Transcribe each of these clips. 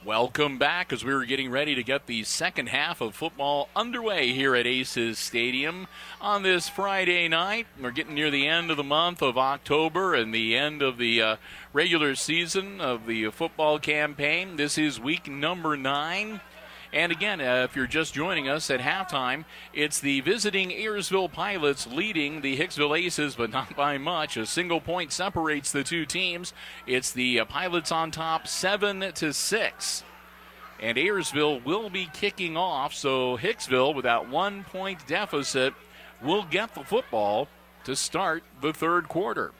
Welcome back as we were getting ready to get the second half of football underway here at Aces Stadium on this Friday night. We're getting near the end of the month of October and the end of the regular season of the football campaign. This is week number 9. And again, if you're just joining us at halftime, it's the visiting Ayersville Pilots leading the Hicksville Aces, but not by much. A single point separates the two teams. It's the Pilots on top 7-6. And Ayersville will be kicking off, so Hicksville, with that 1 point deficit, will get the football to start the third quarter.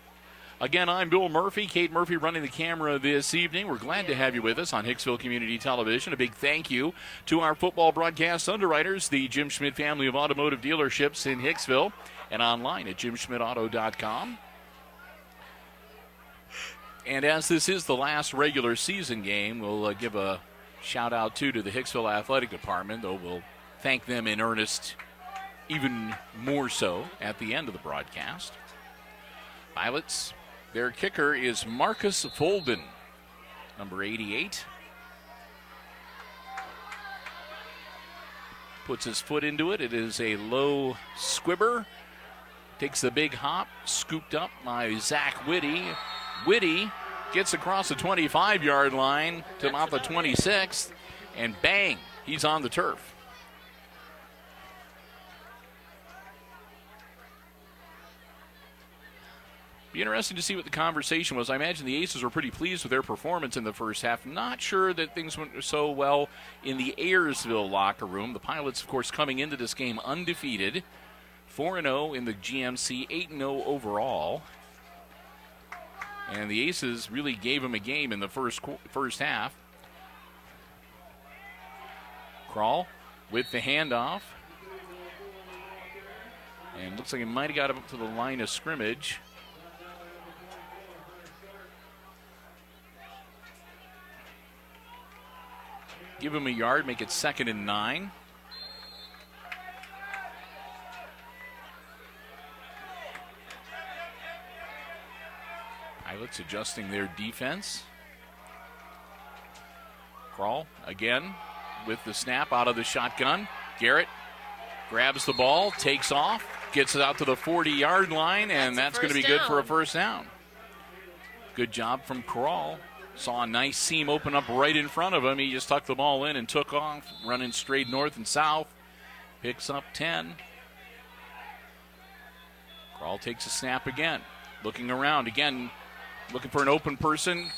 Again, I'm Bill Murphy. Kate Murphy running the camera this evening. We're glad to have you with us on Hicksville Community Television. A big thank you to our football broadcast underwriters, the Jim Schmidt family of automotive dealerships in Hicksville, and online at jimschmidtauto.com. And as this is the last regular season game, we'll give a shout out to the Hicksville Athletic Department, though we'll thank them in earnest even more so at the end of the broadcast. Pilots, their kicker is Marcus Folden, number 88. Puts his foot into it. It is a low squibber. Takes the big hop, scooped up by Zach Whitty. Whitty gets across the 25-yard line to about the 26th, and bang, he's on the turf. Be interesting to see what the conversation was. I imagine the Aces were pretty pleased with their performance in the first half. Not sure that things went so well in the Ayersville locker room. The Pilots, of course, coming into this game undefeated, 4-0 in the GMC, 8-0 overall. And the Aces really gave them a game in the first half. Kroll with the handoff. And looks like he might have got up to the line of scrimmage. Give him a yard, make it 2nd and 9. Pilots adjusting their defense. Kroll again with the snap out of the shotgun. Garrett grabs the ball, takes off, gets it out to the 40-yard line, and that's going to be good for a first down. Good job from Kroll. Saw a nice seam open up right in front of him. He just tucked the ball in and took off, running straight north and south. Picks up 10. Kroll takes a snap again. Looking around again, looking for an open person.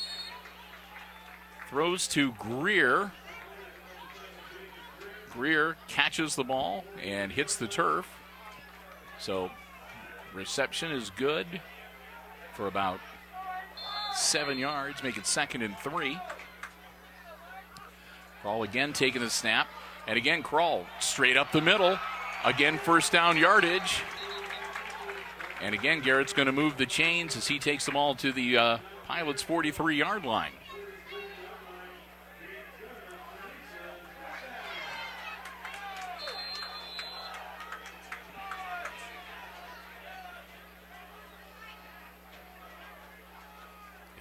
Throws to Greer. Greer catches the ball and hits the turf. So reception is good for about 7 yards, make it 2nd and 3. Kroll again taking the snap. And again, Kroll straight up the middle. Again, first down yardage. And again, Garrett's going to move the chains as he takes them all to the Pilots' 43-yard line.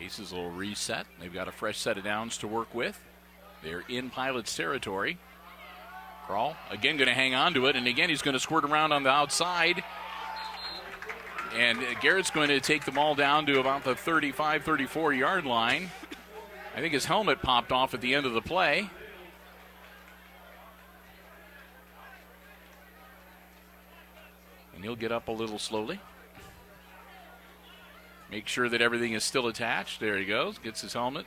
Aces will reset. They've got a fresh set of downs to work with. They're in Pilots territory. Kroll again going to hang on to it, and again he's going to squirt around on the outside. And Garrett's going to take the ball down to about the 35, 34-yard line. I think his helmet popped off at the end of the play. And he'll get up a little slowly. Make sure that everything is still attached. There he goes. Gets his helmet.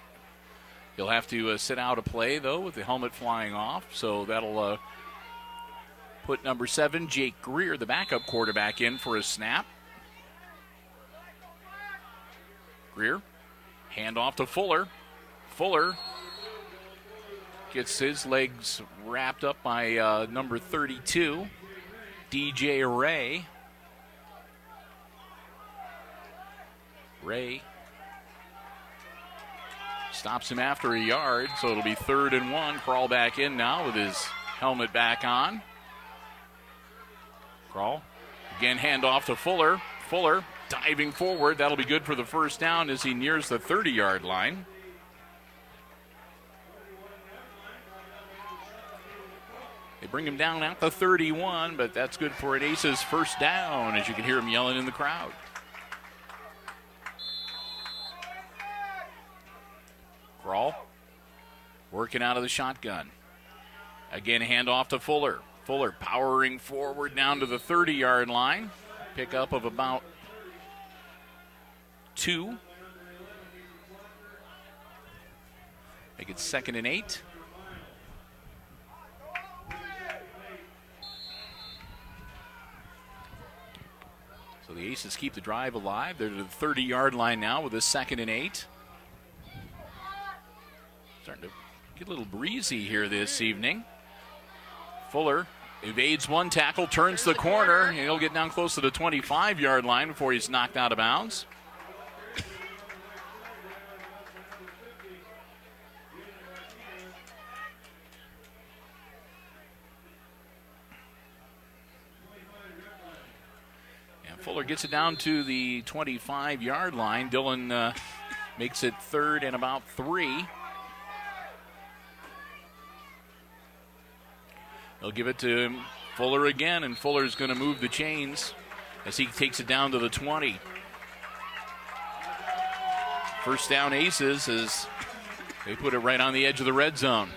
He'll have to sit out a play, though, with the helmet flying off. So that'll put number 7, Jake Greer, the backup quarterback, in for a snap. Greer, hand off to Fuller. Fuller gets his legs wrapped up by number 32, DJ Ray. Ray stops him after a yard, so it'll be 3rd and 1. Crawl back in now with his helmet back on. Crawl. Again, hand off to Fuller. Fuller diving forward. That'll be good for the first down as he nears the 30-yard line. They bring him down at the 31, but that's good for an Aces first down, as you can hear him yelling in the crowd. Crawl, working out of the shotgun. Again, hand off to Fuller. Fuller powering forward down to the 30-yard line. Pickup of about 2. Make it 2nd and 8. So the Aces keep the drive alive. They're to the 30-yard line now with a 2nd and 8. Starting to get a little breezy here this evening. Fuller evades one tackle, turns the corner, and he'll get down close to the 25-yard line before he's knocked out of bounds. And Fuller gets it down to the 25-yard line. Dillon makes it 3rd and about 3. They'll give it to Fuller again, and Fuller's going to move the chains as he takes it down to the 20. First down Aces as they put it right on the edge of the red zone.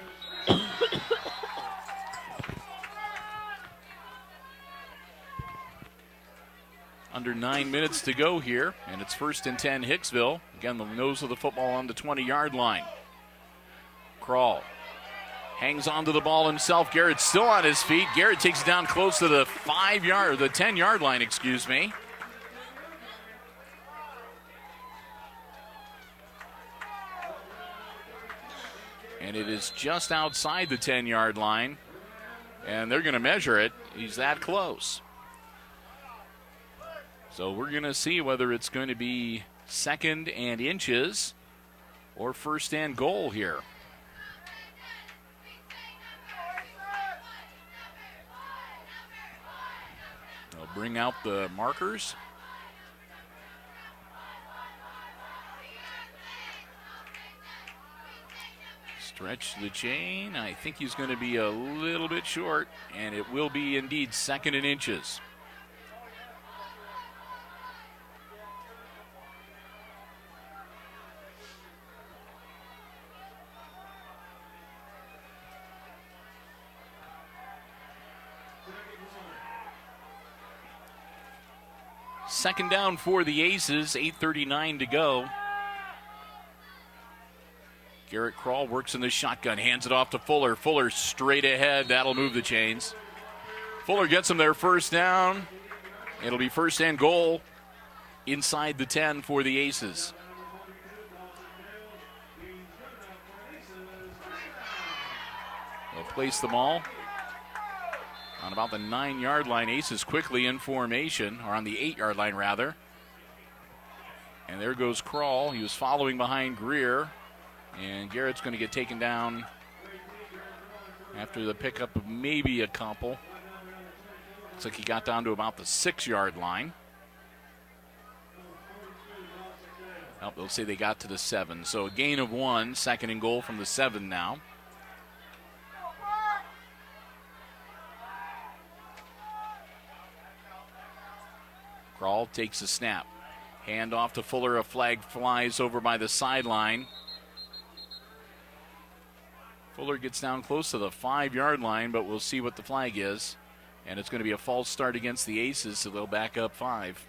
Under 9 minutes to go here, and it's 1st and 10 Hicksville. Again, the nose of the football on the 20-yard line. Crawl. Hangs on to the ball himself. Garrett's still on his feet. Garrett takes it down close to the 10-yard line, excuse me. And it is just outside the 10-yard line. And they're going to measure it. He's that close. So we're going to see whether it's going to be 2nd and inches or 1st and goal here. Bring out the markers. Stretch the chain. I think he's going to be a little bit short, and it will be indeed 2nd and inches. Second down for the Aces, 8:39 to go. Garrett Crawl works in the shotgun, hands it off to Fuller. Fuller straight ahead, that'll move the chains. Fuller gets them their first down. It'll be 1st and goal inside the 10 for the Aces. They'll place them all on about the 9-yard line. Aces quickly in formation, or on the 8-yard line rather. And there goes Crawl. He was following behind Greer. And Garrett's going to get taken down after the pickup of maybe a couple. Looks like he got down to about the 6-yard line. Oh, they'll say they got to the 7. So a gain of 1, 2nd and goal from the 7 now. Crawl takes a snap. Hand off to Fuller. A flag flies over by the sideline. Fuller gets down close to the 5-yard line, but we'll see what the flag is. And it's going to be a false start against the Aces, so they'll back up 5.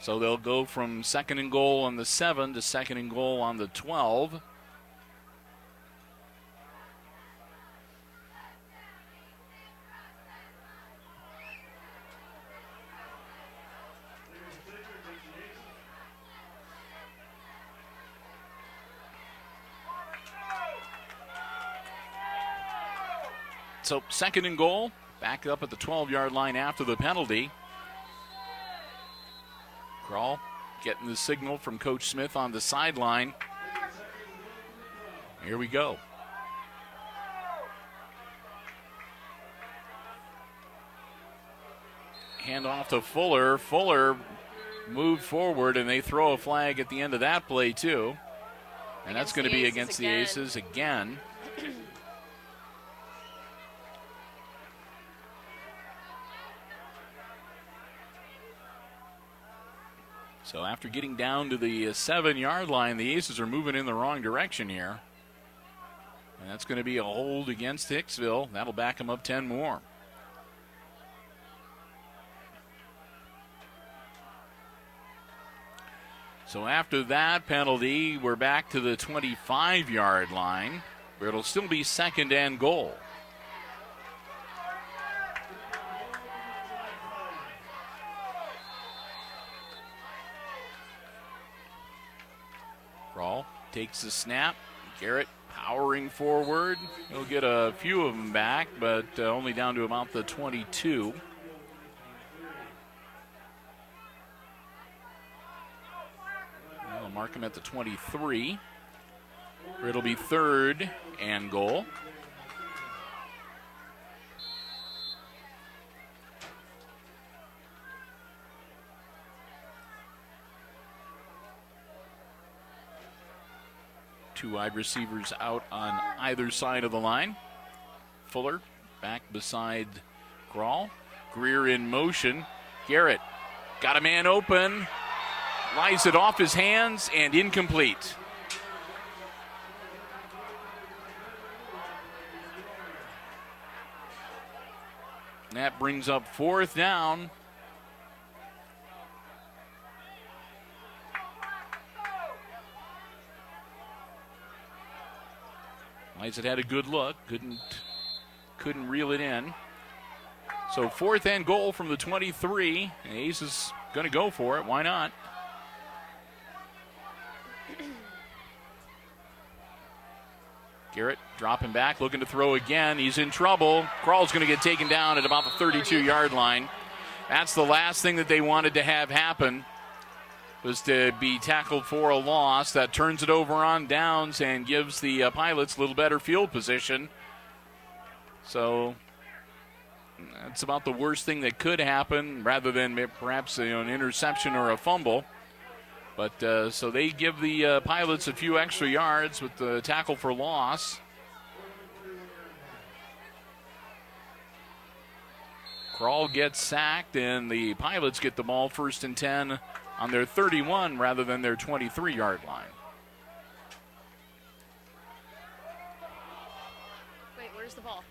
So they'll go from 2nd and goal on the 7 to 2nd and goal on the 12. So 2nd and goal, back up at the 12-yard line after the penalty. Grawl getting the signal from Coach Smith on the sideline. Here we go. Hand off to Fuller. Fuller moved forward, and they throw a flag at the end of that play, too. And that's going to be against the Aces again. So after getting down to the 7-yard line, the Aces are moving in the wrong direction here. And that's going to be a hold against Hicksville. That'll back them up 10 more. So after that penalty, we're back to the 25-yard line, where it'll still be 2nd and goal. Grawl takes the snap. Garrett powering forward. He'll get a few of them back, but only down to about the 22. I'll mark him at the 23. It'll be 3rd and goal. Two wide receivers out on either side of the line. Fuller back beside Grawl. Greer in motion. Garrett got a man open. Lies it off his hands and incomplete. And that brings up 4th down. Liza had a good look, couldn't reel it in. So 4th and goal from the 23. And Ace is going to go for it. Why not? Garrett dropping back, looking to throw again. He's in trouble. Crawl's going to get taken down at about the 32-yard line. That's the last thing that they wanted to have happen, was to be tackled for a loss. That turns it over on downs and gives the Pilots a little better field position. So that's about the worst thing that could happen, rather than perhaps an interception or a fumble. But so they give the Pilots a few extra yards with the tackle for loss. Grawl gets sacked, and the Pilots get the ball 1st and 10 on their 31 rather than their 23-yard line. Wait, where's the ball?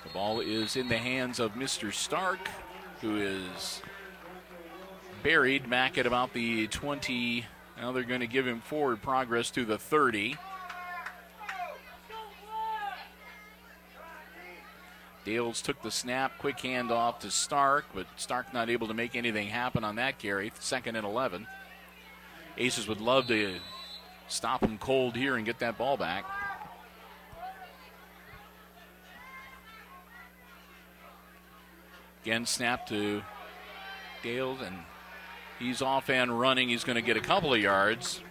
The ball is in the hands of Mr. Stark, who is buried back at about the 20. Now they're going to give him forward progress to the 30. Dales took the snap, quick handoff to Stark, but Stark not able to make anything happen on that carry. 2nd and 11. Aces would love to stop him cold here and get that ball back. Again, snap to Dales, and he's off and running. He's going to get a couple of yards.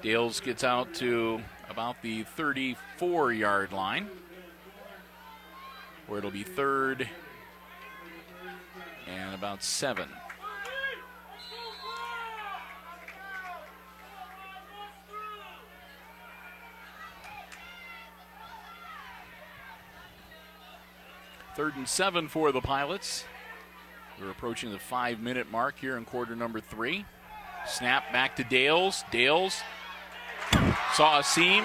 Dales gets out to about the 34-yard line, where it'll be 3rd and about 7. Third and 7 for the Pilots. We're approaching the 5-minute mark here in quarter number 3. Snap back to Dales. Dales saw a seam,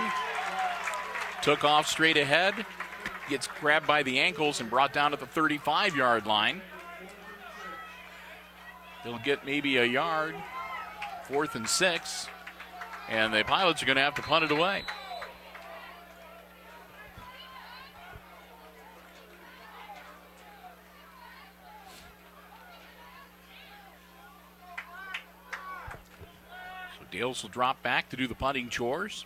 took off straight ahead, gets grabbed by the ankles and brought down at the 35-yard line. They'll get maybe a yard, 4th and 6, and the Pilots are going to have to punt it away. Dales will drop back to do the punting chores.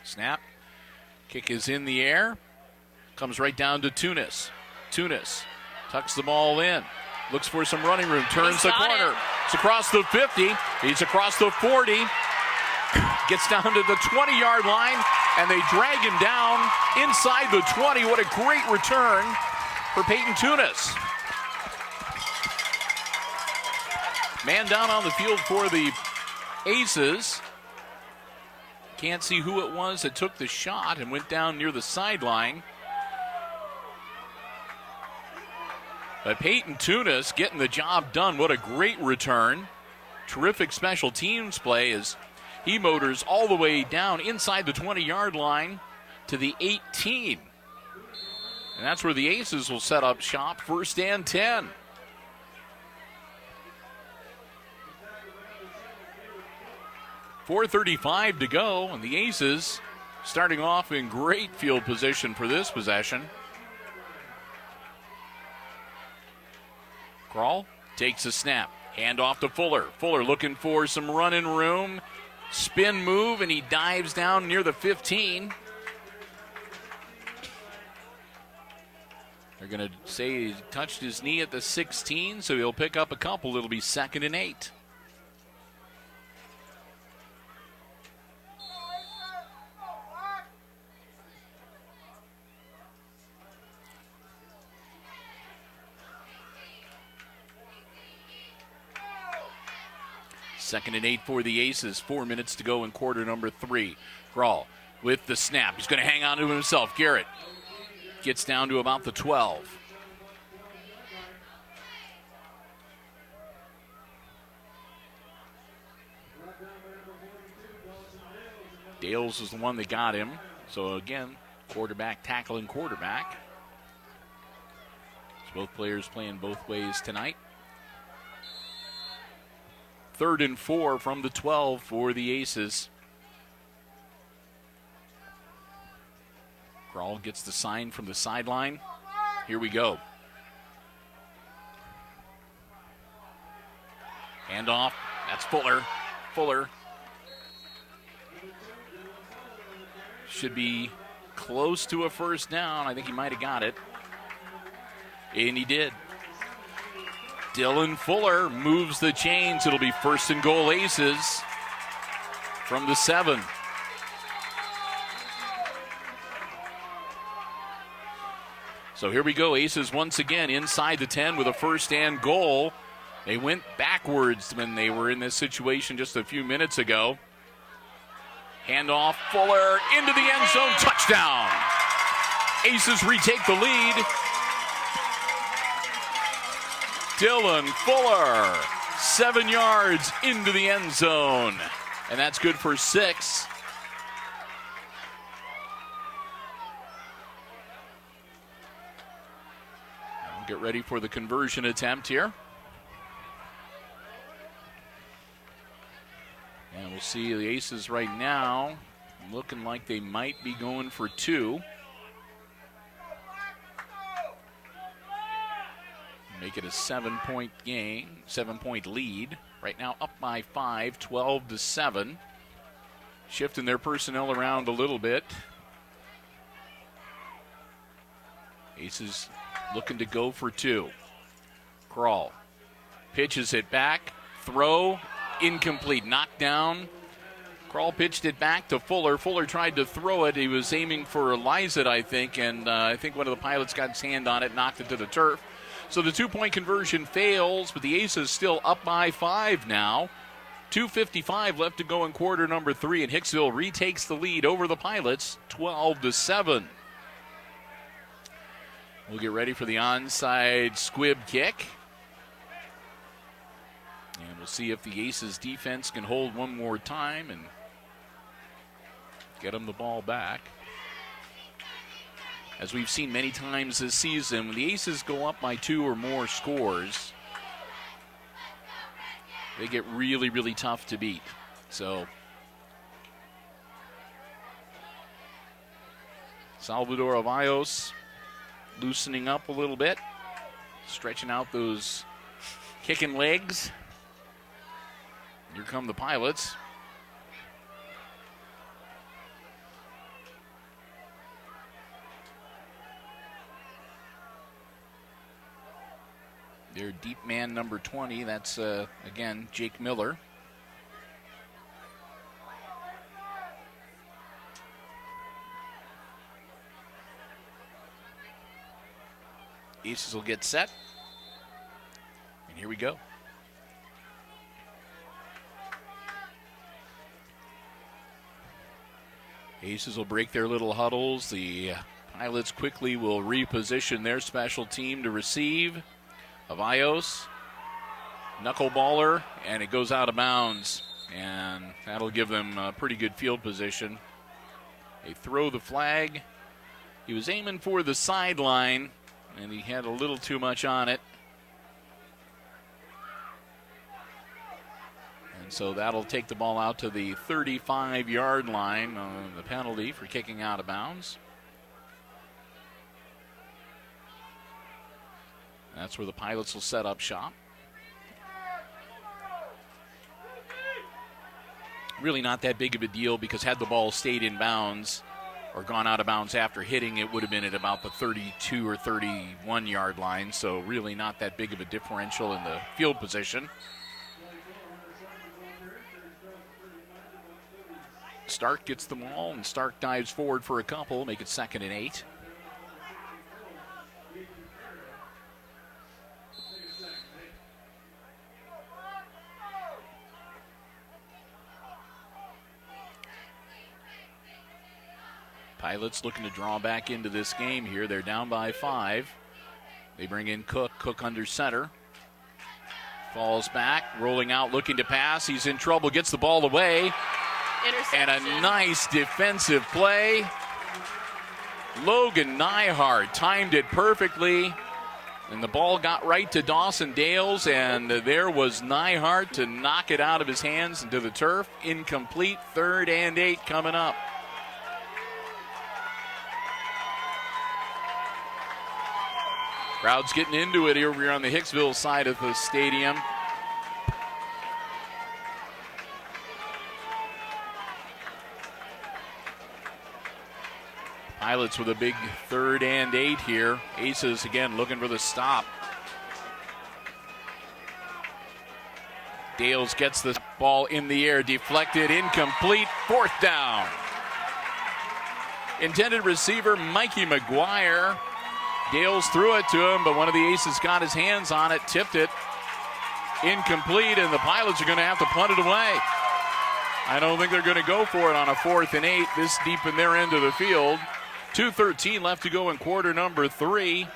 Snap. Kick is in the air. Comes right down to Tunis. Tunis tucks the ball in. Looks for some running room. Turns the corner. It's across the 50. He's across the 40. Gets down to the 20-yard line, and they drag him down inside the 20. What a great return for Peyton Tunis. Man down on the field for the Aces. Can't see who it was that took the shot and went down near the sideline. But Peyton Tunis getting the job done. What a great return. Terrific special teams play as he motors all the way down inside the 20-yard line to the 18. And that's where the Aces will set up shop, 1st and 10. .435 to go, and the Aces starting off in great field position for this possession. Kral takes a snap. Hand off to Fuller. Fuller looking for some running room. Spin move, and he dives down near the 15. They're going to say he touched his knee at the 16, so he'll pick up a couple. It'll be 2nd and 8. Second and 8 for the Aces. 4 minutes to go in quarter number 3. Kral with the snap. He's going to hang on to himself. Garrett gets down to about the 12. Dales is the one that got him. So again, quarterback tackling quarterback. So both players playing both ways tonight. 3rd and 4 from the 12 for the Aces. Kral gets the sign from the sideline. Here we go. Handoff. That's Fuller. Fuller should be close to a 1st down. I think he might have got it. And he did. Dylan Fuller moves the chains. It'll be 1st and goal Aces from the 7. So here we go. Aces once again inside the 10 with a 1st and goal. They went backwards when they were in this situation just a few minutes ago. Handoff, Fuller into the end zone, touchdown. Aces retake the lead. Dylan Fuller, 7 yards into the end zone. And that's good for 6. We'll get ready for the conversion attempt here. And we'll see the Aces right now looking like they might be going for 2. Make it a 7-point game, 7-point lead. Right now up by 5, 12-7. Shifting their personnel around a little bit. Aces looking to go for 2. Kral pitches it back. Throw incomplete. Knocked down. Kral pitched it back to Fuller. Fuller tried to throw it. He was aiming for Lizett, I think, and I think one of the pilots got his hand on it, knocked it to the turf. So the 2-point conversion fails, but the Aces still up by 5 now. 2:55 left to go in quarter number 3, and Hicksville retakes the lead over the Pilots, 12-7. We'll get ready for the onside squib kick. And we'll see if the Aces defense can hold one more time and get them the ball back. As we've seen many times this season, when the Aces go up by 2 or more scores, they get really, really tough to beat. So Salvador Avios loosening up a little bit, stretching out those kicking legs. Here come the Pilots. Their deep man number 20, that's, again, Jake Miller. Aces will get set. And here we go. Aces will break their little huddles. The Pilots quickly will reposition their special team to receive. Avios, knuckleballer, and it goes out of bounds. And that'll give them a pretty good field position. They throw the flag. He was aiming for the sideline, and he had a little too much on it. And so that'll take the ball out to the 35-yard line on the penalty for kicking out of bounds. That's where the Pilots will set up shop. Really not that big of a deal because had the ball stayed in bounds or gone out of bounds after hitting, it would have been at about the 32 or 31-yard line. So really not that big of a differential in the field position. Stark gets the ball, and Stark dives forward for a couple, make it 2nd and 8. Pilots looking to draw back into this game here. They're down by 5. They bring in Cook. Cook under center. Falls back, rolling out, looking to pass. He's in trouble, gets the ball away. And a nice defensive play. Logan Nyhart timed it perfectly. And the ball got right to Dawson Dales, and there was Nyhart to knock it out of his hands into the turf. Incomplete, 3rd and 8 coming up. Crowd's getting into it over here on the Hicksville side of the stadium. Pilots with a big 3rd and 8 here. Aces again looking for the stop. Dales gets the ball in the air, deflected, incomplete, 4th down. Intended receiver Mikey McGuire. Dales threw it to him, but one of the Aces got his hands on it, tipped it, incomplete, and the Pilots are going to have to punt it away. I don't think they're going to go for it on a 4th and 8 this deep in their end of the field. 2:13 left to go in quarter number 3.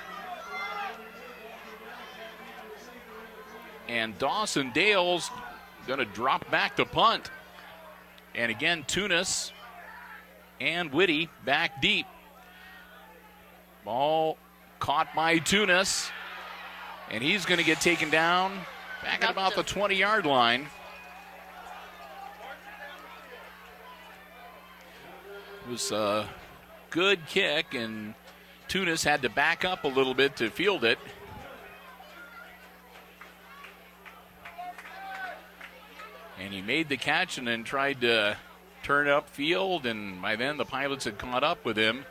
And Dawson Dales going to drop back to punt. And again, Tunis and Whitty back deep. Ball caught by Tunis, and he's going to get taken down back at about the 20-yard line. It was a good kick, and Tunis had to back up a little bit to field it. And he made the catch and then tried to turn upfield, and by then the Pilots had caught up with him.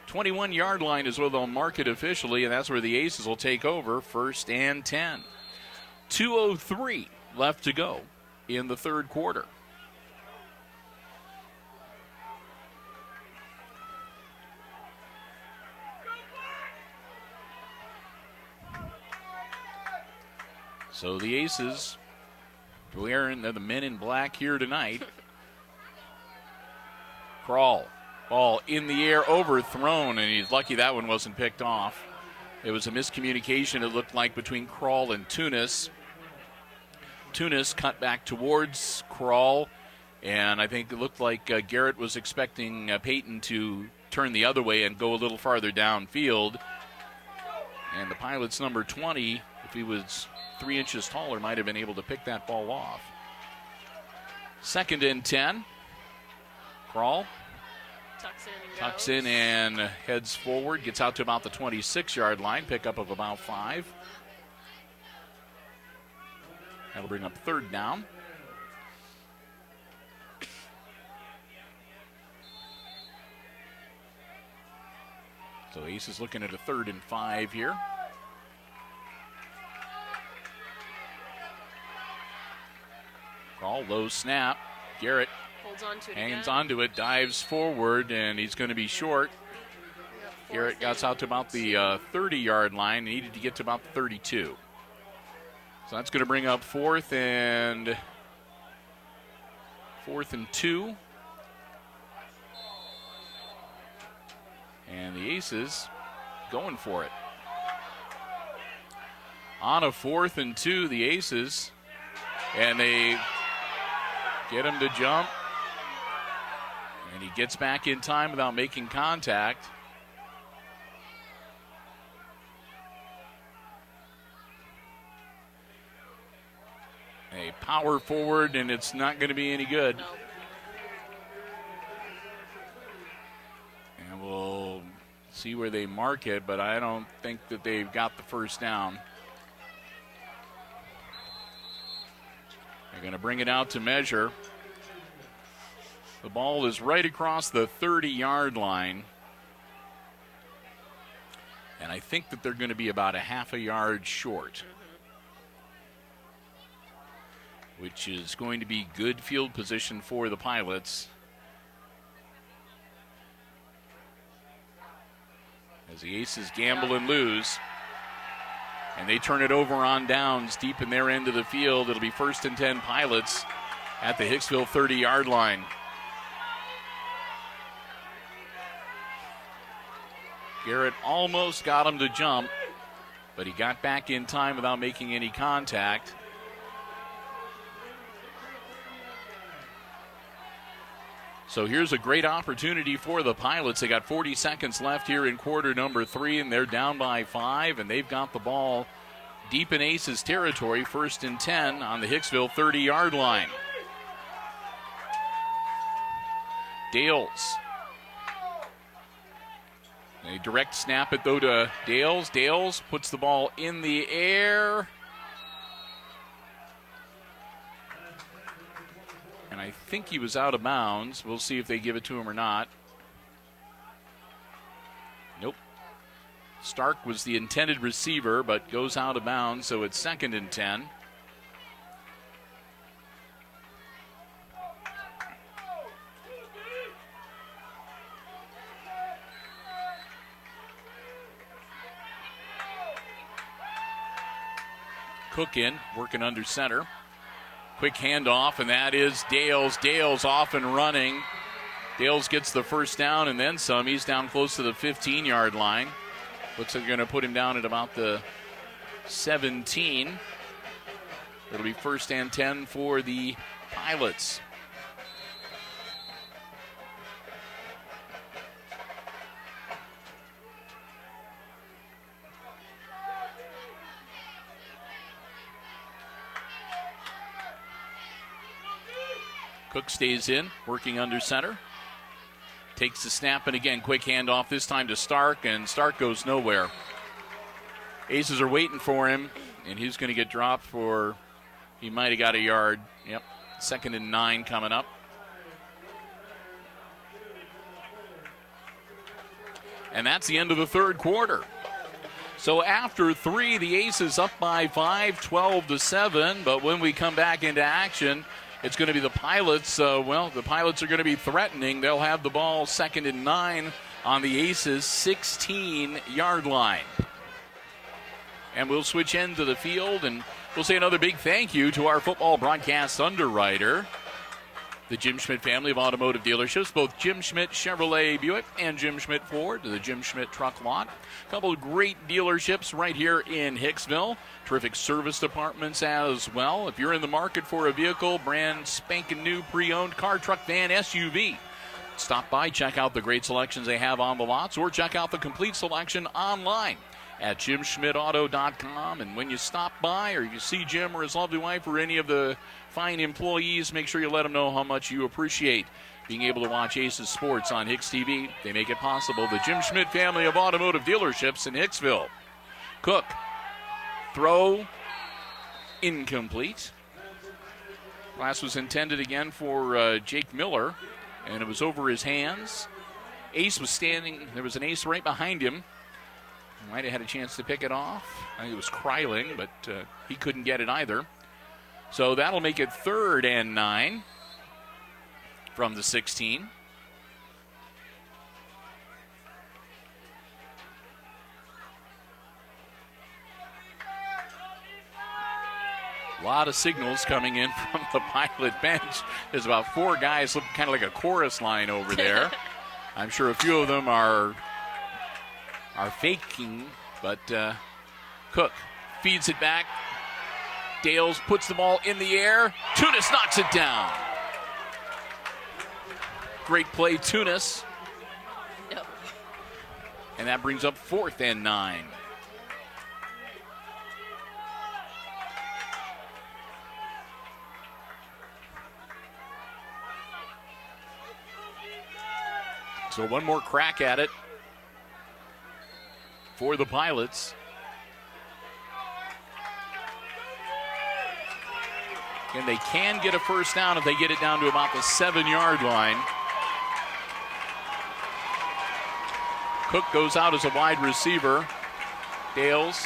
21-yard line is where they'll mark it officially, and that's where the Aces will take over, 1st and 10. 2:03 left to go in the 3rd quarter. So the Aces, wearing the men in black here tonight. Crawl. Ball in the air, overthrown, and he's lucky that one wasn't picked off. It was a miscommunication, it looked like, between Krall and Tunis. Tunis cut back towards Krall, and I think it looked like Garrett was expecting Peyton to turn the other way and go a little farther downfield. And the Pilots' number 20, if he was 3 inches taller, might have been able to pick that ball off. 2nd and 10. Krall tucks in and heads forward, gets out to about the 26-yard line, pickup of about 5. That'll bring up 3rd down. So Ace is looking at a 3rd and 5 here. Call, low snap. Garrett Holds on to it hangs again. onto it, dives forward, and he's going to be short. Garrett got out to about the 30-yard line. Needed to get to about the 32. So that's going to bring up fourth and 2. And the Aces going for it. On a 4th and 2, the Aces. And they get him to jump. And he gets back in time without making contact. A power forward, and it's not going to be any good. No. And we'll see where they mark it, but I don't think that they've got the first down. They're going to bring it out to measure. The ball is right across the 30-yard line. And I think that they're going to be about a half a yard short, which is going to be good field position for the Pilots. As the Aces gamble and lose. And they turn it over on downs deep in their end of the field. It'll be 1st and 10 Pilots at the Hicksville 30-yard line. Garrett almost got him to jump, but he got back in time without making any contact. So here's a great opportunity for the Pilots. They got 40 seconds left here in quarter number 3, and they're down by 5, and they've got the ball deep in Aces territory, 1st and 10 on the Hicksville 30-yard line. Dales. A direct snap it, though, to Dales. Dales puts the ball in the air. And I think he was out of bounds. We'll see if they give it to him or not. Nope. Stark was the intended receiver, but goes out of bounds, so it's 2nd and 10. Cook in, working under center. Quick handoff, and that is Dales. Dales off and running. Dales gets the first down and then some. He's down close to the 15-yard line. Looks like they're going to put him down at about the 17. It'll be 1st and 10 for the Pilots. Cook stays in, working under center. Takes the snap, and again, quick handoff, this time to Stark, and Stark goes nowhere. Aces are waiting for him, and he's going to get dropped for, he might have got a yard. Yep, 2nd and 9 coming up. And that's the end of the third quarter. So after 3, the Aces up by 5, 12-7, but when we come back into action, it's going to be the Pilots. The Pilots are going to be threatening. They'll have the ball 2nd and 9 on the Aces' 16-yard line. And we'll switch into the field, and we'll say another big thank you to our football broadcast underwriter, the Jim Schmidt family of automotive dealerships, both Jim Schmidt Chevrolet Buick and Jim Schmidt Ford, to the Jim Schmidt truck lot. A couple of great dealerships right here in Hicksville. Terrific service departments as well. If you're in the market for a vehicle, brand spanking new pre-owned car, truck, van, SUV, stop by, check out the great selections they have on the lots, or check out the complete selection online at JimSchmidtAuto.com. And when you stop by or you see Jim or his lovely wife or any of the fine employees, make sure you let them know how much you appreciate being able to watch Aces Sports on HIX-TV. They make it possible. The Jim Schmidt family of automotive dealerships in Hicksville. Cook, throw, incomplete. Pass was intended again for Jake Miller, and it was over his hands. Ace was standing. There was an Ace right behind him. Might have had a chance to pick it off. I think it was Kryling, but he couldn't get it either. So that'll make it 3rd and 9 from the 16. A lot of signals coming in from the Pilot bench. There's about 4 guys looking kind of like a chorus line over there. I'm sure a few of them are faking, but Cook feeds it back. Dales puts the ball in the air. Tunis knocks it down. Great play, Tunis. Yep. And that brings up 4th and 9. So one more crack at it for the Pilots. And they can get a first down if they get it down to about the 7-yard line. Cook goes out as a wide receiver. Dales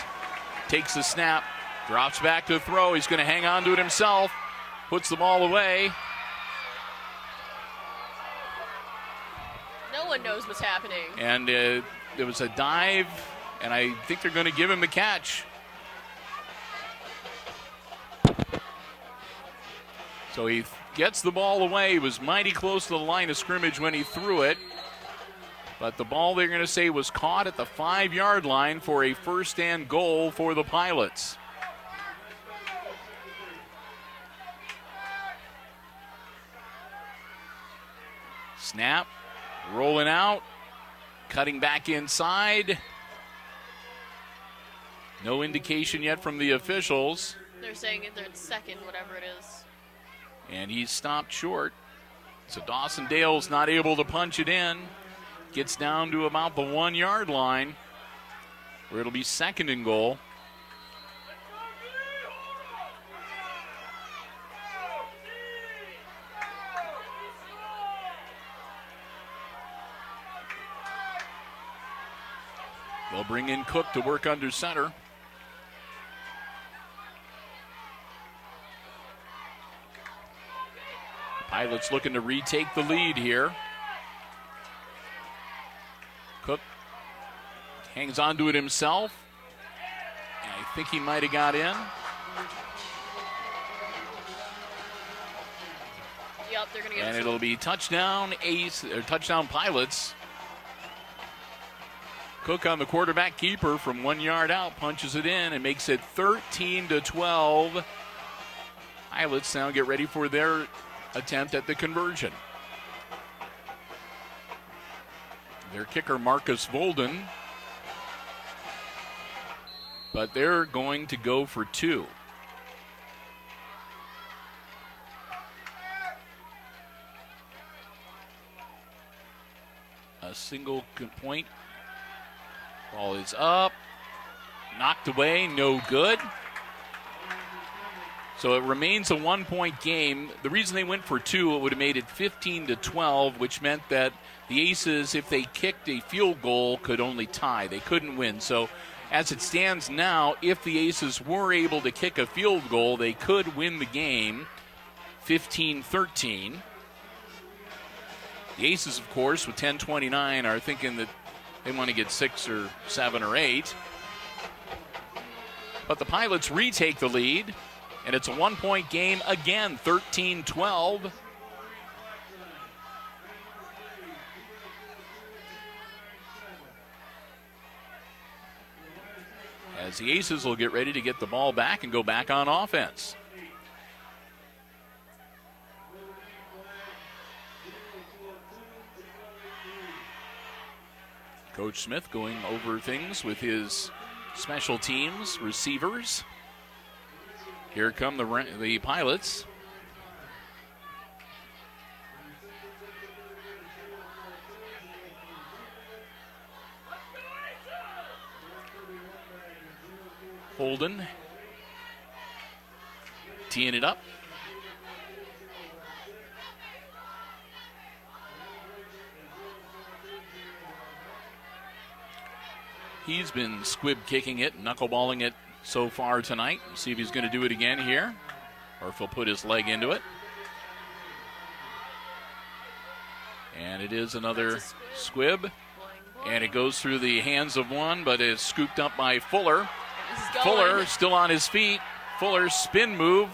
takes the snap, drops back to throw. He's going to hang on to it himself, puts the ball away. No one knows what's happening. And there was a dive, and I think they're going to give him the catch. So he gets the ball away. He was mighty close to the line of scrimmage when he threw it. But the ball, they're going to say, was caught at the 5-yard line for a first and goal for the Pilots. Snap, rolling out, cutting back inside. No indication yet from the officials. They're saying they're in second, whatever it is. And he's stopped short. So Dawson Dale's not able to punch it in. Gets down to about the 1-yard line, where it'll be 2nd and goal. They'll bring in Cook to work under center. Pilots looking to retake the lead here. Cook hangs on to it himself. And I think he might have got in. Yep, they're going to get And it'll be touchdown Pilots. Cook on the quarterback keeper from 1 yard out, punches it in and makes it 13-12. Pilots now get ready for their attempt at the conversion. Their kicker, Marcus Volden. But they're going to go for 2. A single point. Ball is up. Knocked away, no good. So it remains a 1-point game. The reason they went for 2, it would have made it 15-12, which meant that the Aces, if they kicked a field goal, could only tie. They couldn't win. So as it stands now, if the Aces were able to kick a field goal, they could win the game 15-13. The Aces, of course, with 10:29, are thinking that they want to get 6 or 7 or 8. But the Pilots retake the lead. And it's a 1-point game again, 13-12. As the Aces will get ready to get the ball back and go back on offense. Coach Smith going over things with his special teams, receivers. Here come the Pilots. Holden teeing it up. He's been squib kicking it, knuckleballing it so far tonight. See if he's going to do it again here. or if he'll put his leg into it. And it is another squib. Boing, boing. And it goes through the hands of one, but is scooped up by Fuller. He's going. Fuller still on his feet. Fuller spin move.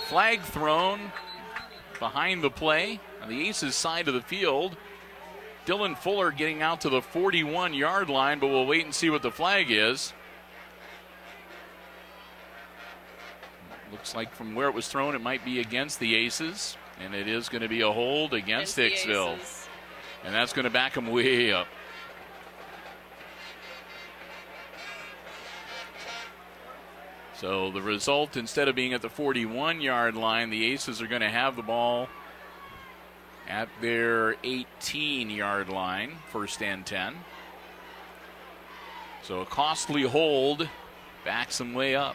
Flag thrown behind the play on the Aces side of the field. Dylan Fuller getting out to the 41-yard line, but we'll wait and see what the flag is. Looks like from where it was thrown, it might be against the Aces, and it is going to be a hold against Hicksville. And that's going to back them way up. So the result, instead of being at the 41-yard line, the Aces are going to have the ball at their 18-yard line, first and 10. So a costly hold backs them way up.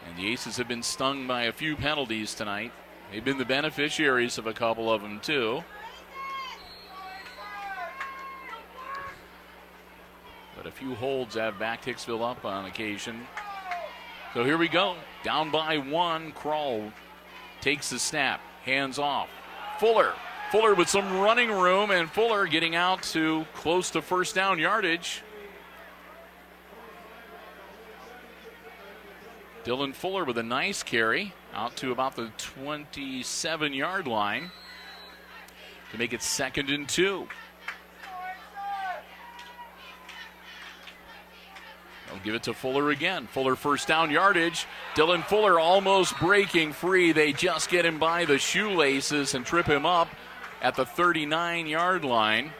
And the Aces have been stung by a few penalties tonight. They've been the beneficiaries of a couple of them, too. But a few holds have backed Hicksville up on occasion. So here we go. Down by one. Kroll takes the snap. Hands off. Fuller. Fuller with some running room, and Fuller getting out to close to first down yardage. Dylan Fuller with a nice carry out to about the 27-yard line to make it 2nd and 2. They'll give it to Fuller again. Fuller first down yardage. Dylan Fuller almost breaking free. They just get him by the shoelaces and trip him up at the 39-yard line.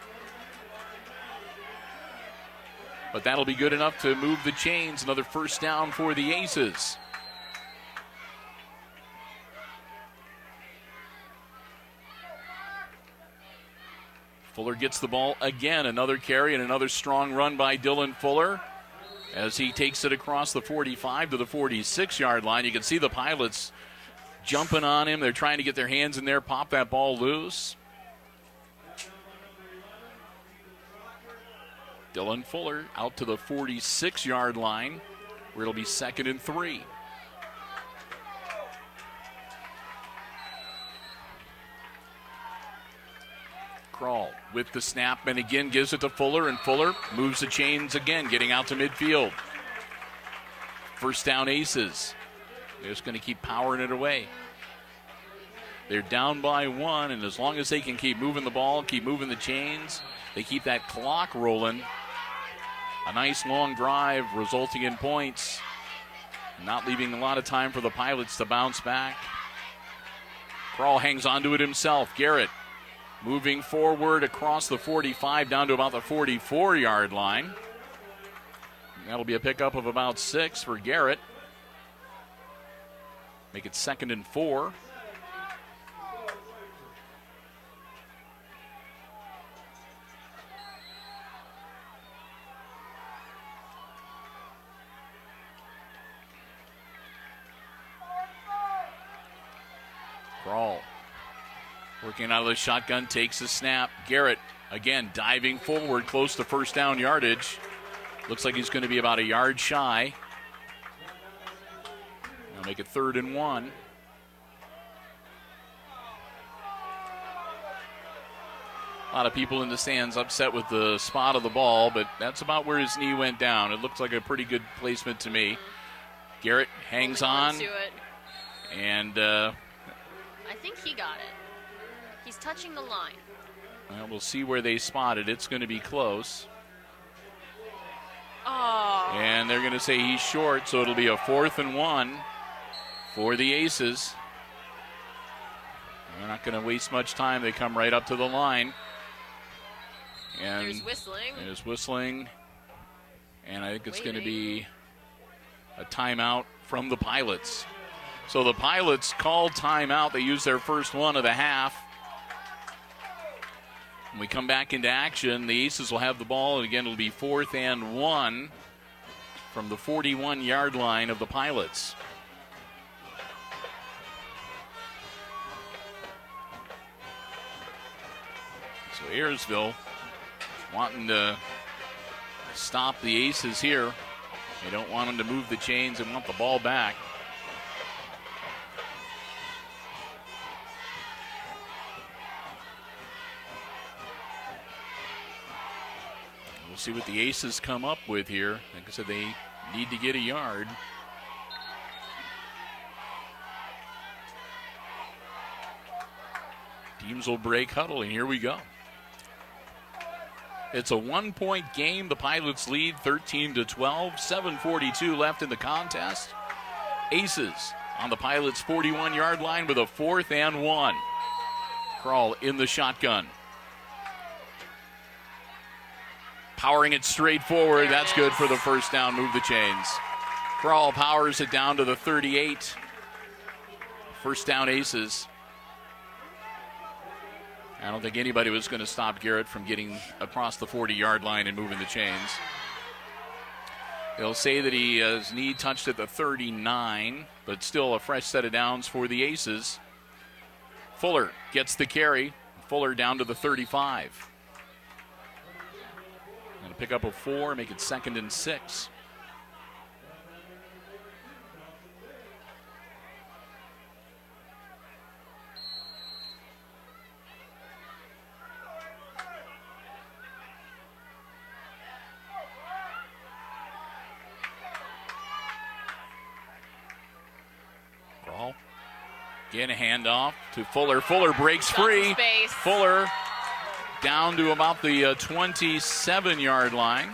But that'll be good enough to move the chains. Another first down for the Aces. Fuller gets the ball again. Another carry and another strong run by Dylan Fuller as he takes it across the 45 to the 46-yard line. You can see the Pilots jumping on him. They're trying to get their hands in there, pop that ball loose. Dylan Fuller out to the 46-yard line, where it'll be 2nd and 3. Kroll with the snap and again gives it to Fuller, and Fuller moves the chains again, getting out to midfield. First down Aces. They're just going to keep powering it away. They're down by one, and as long as they can keep moving the ball, keep moving the chains, they keep that clock rolling. A nice long drive resulting in points, not leaving a lot of time for the Pilots to bounce back. Kroll hangs onto it himself. Garrett moving forward across the 45 down to about the 44-yard line. That'll be a pickup of about 6 for Garrett. Make it 2nd and 4. Kroll working out of the shotgun, takes a snap. Garrett again diving forward close to first down yardage. Looks like he's going to be about a yard shy. They'll make it 3rd and 1. A lot of people in the stands upset with the spot of the ball, but that's about where his knee went down. It looks like a pretty good placement to me. Garrett hangs on. And I think he got it. He's touching the line. Well, we'll see where they spot it. It's going to be close. Oh. And they're going to say he's short, so it'll be a 4th and 1 for the Aces. They're not going to waste much time. They come right up to the line. And there's whistling. There's whistling. And I think it's going to be a timeout from the Pilots. So the Pilots called timeout. They used their first one of the half. When we come back into action, the Aces will have the ball, and again, it'll be 4th and 1 from the 41-yard line of the Pilots. So Ayersville wanting to stop the Aces here. They don't want him to move the chains and want the ball back. We'll see what the Aces come up with here. Like I said, they need to get a yard. Teams will break huddle, and here we go. It's a 1-point game. The Pilots lead 13-12. 7:42 left in the contest. Aces on the Pilots' 41-yard line with a 4th and 1. Crawl in the shotgun. Powering it straight forward. That's good for the first down. Move the chains. Crawl powers it down to the 38. First down, Aces. I don't think anybody was going to stop Garrett from getting across the 40-yard line and moving the chains. They'll say that his knee touched at the 39, but still a fresh set of downs for the Aces. Fuller gets the carry. Fuller down to the 35. Going to pick up a 4, make it 2nd and 6. Again, a handoff to Fuller. Fuller breaks free. Fuller down to about the 27-yard line.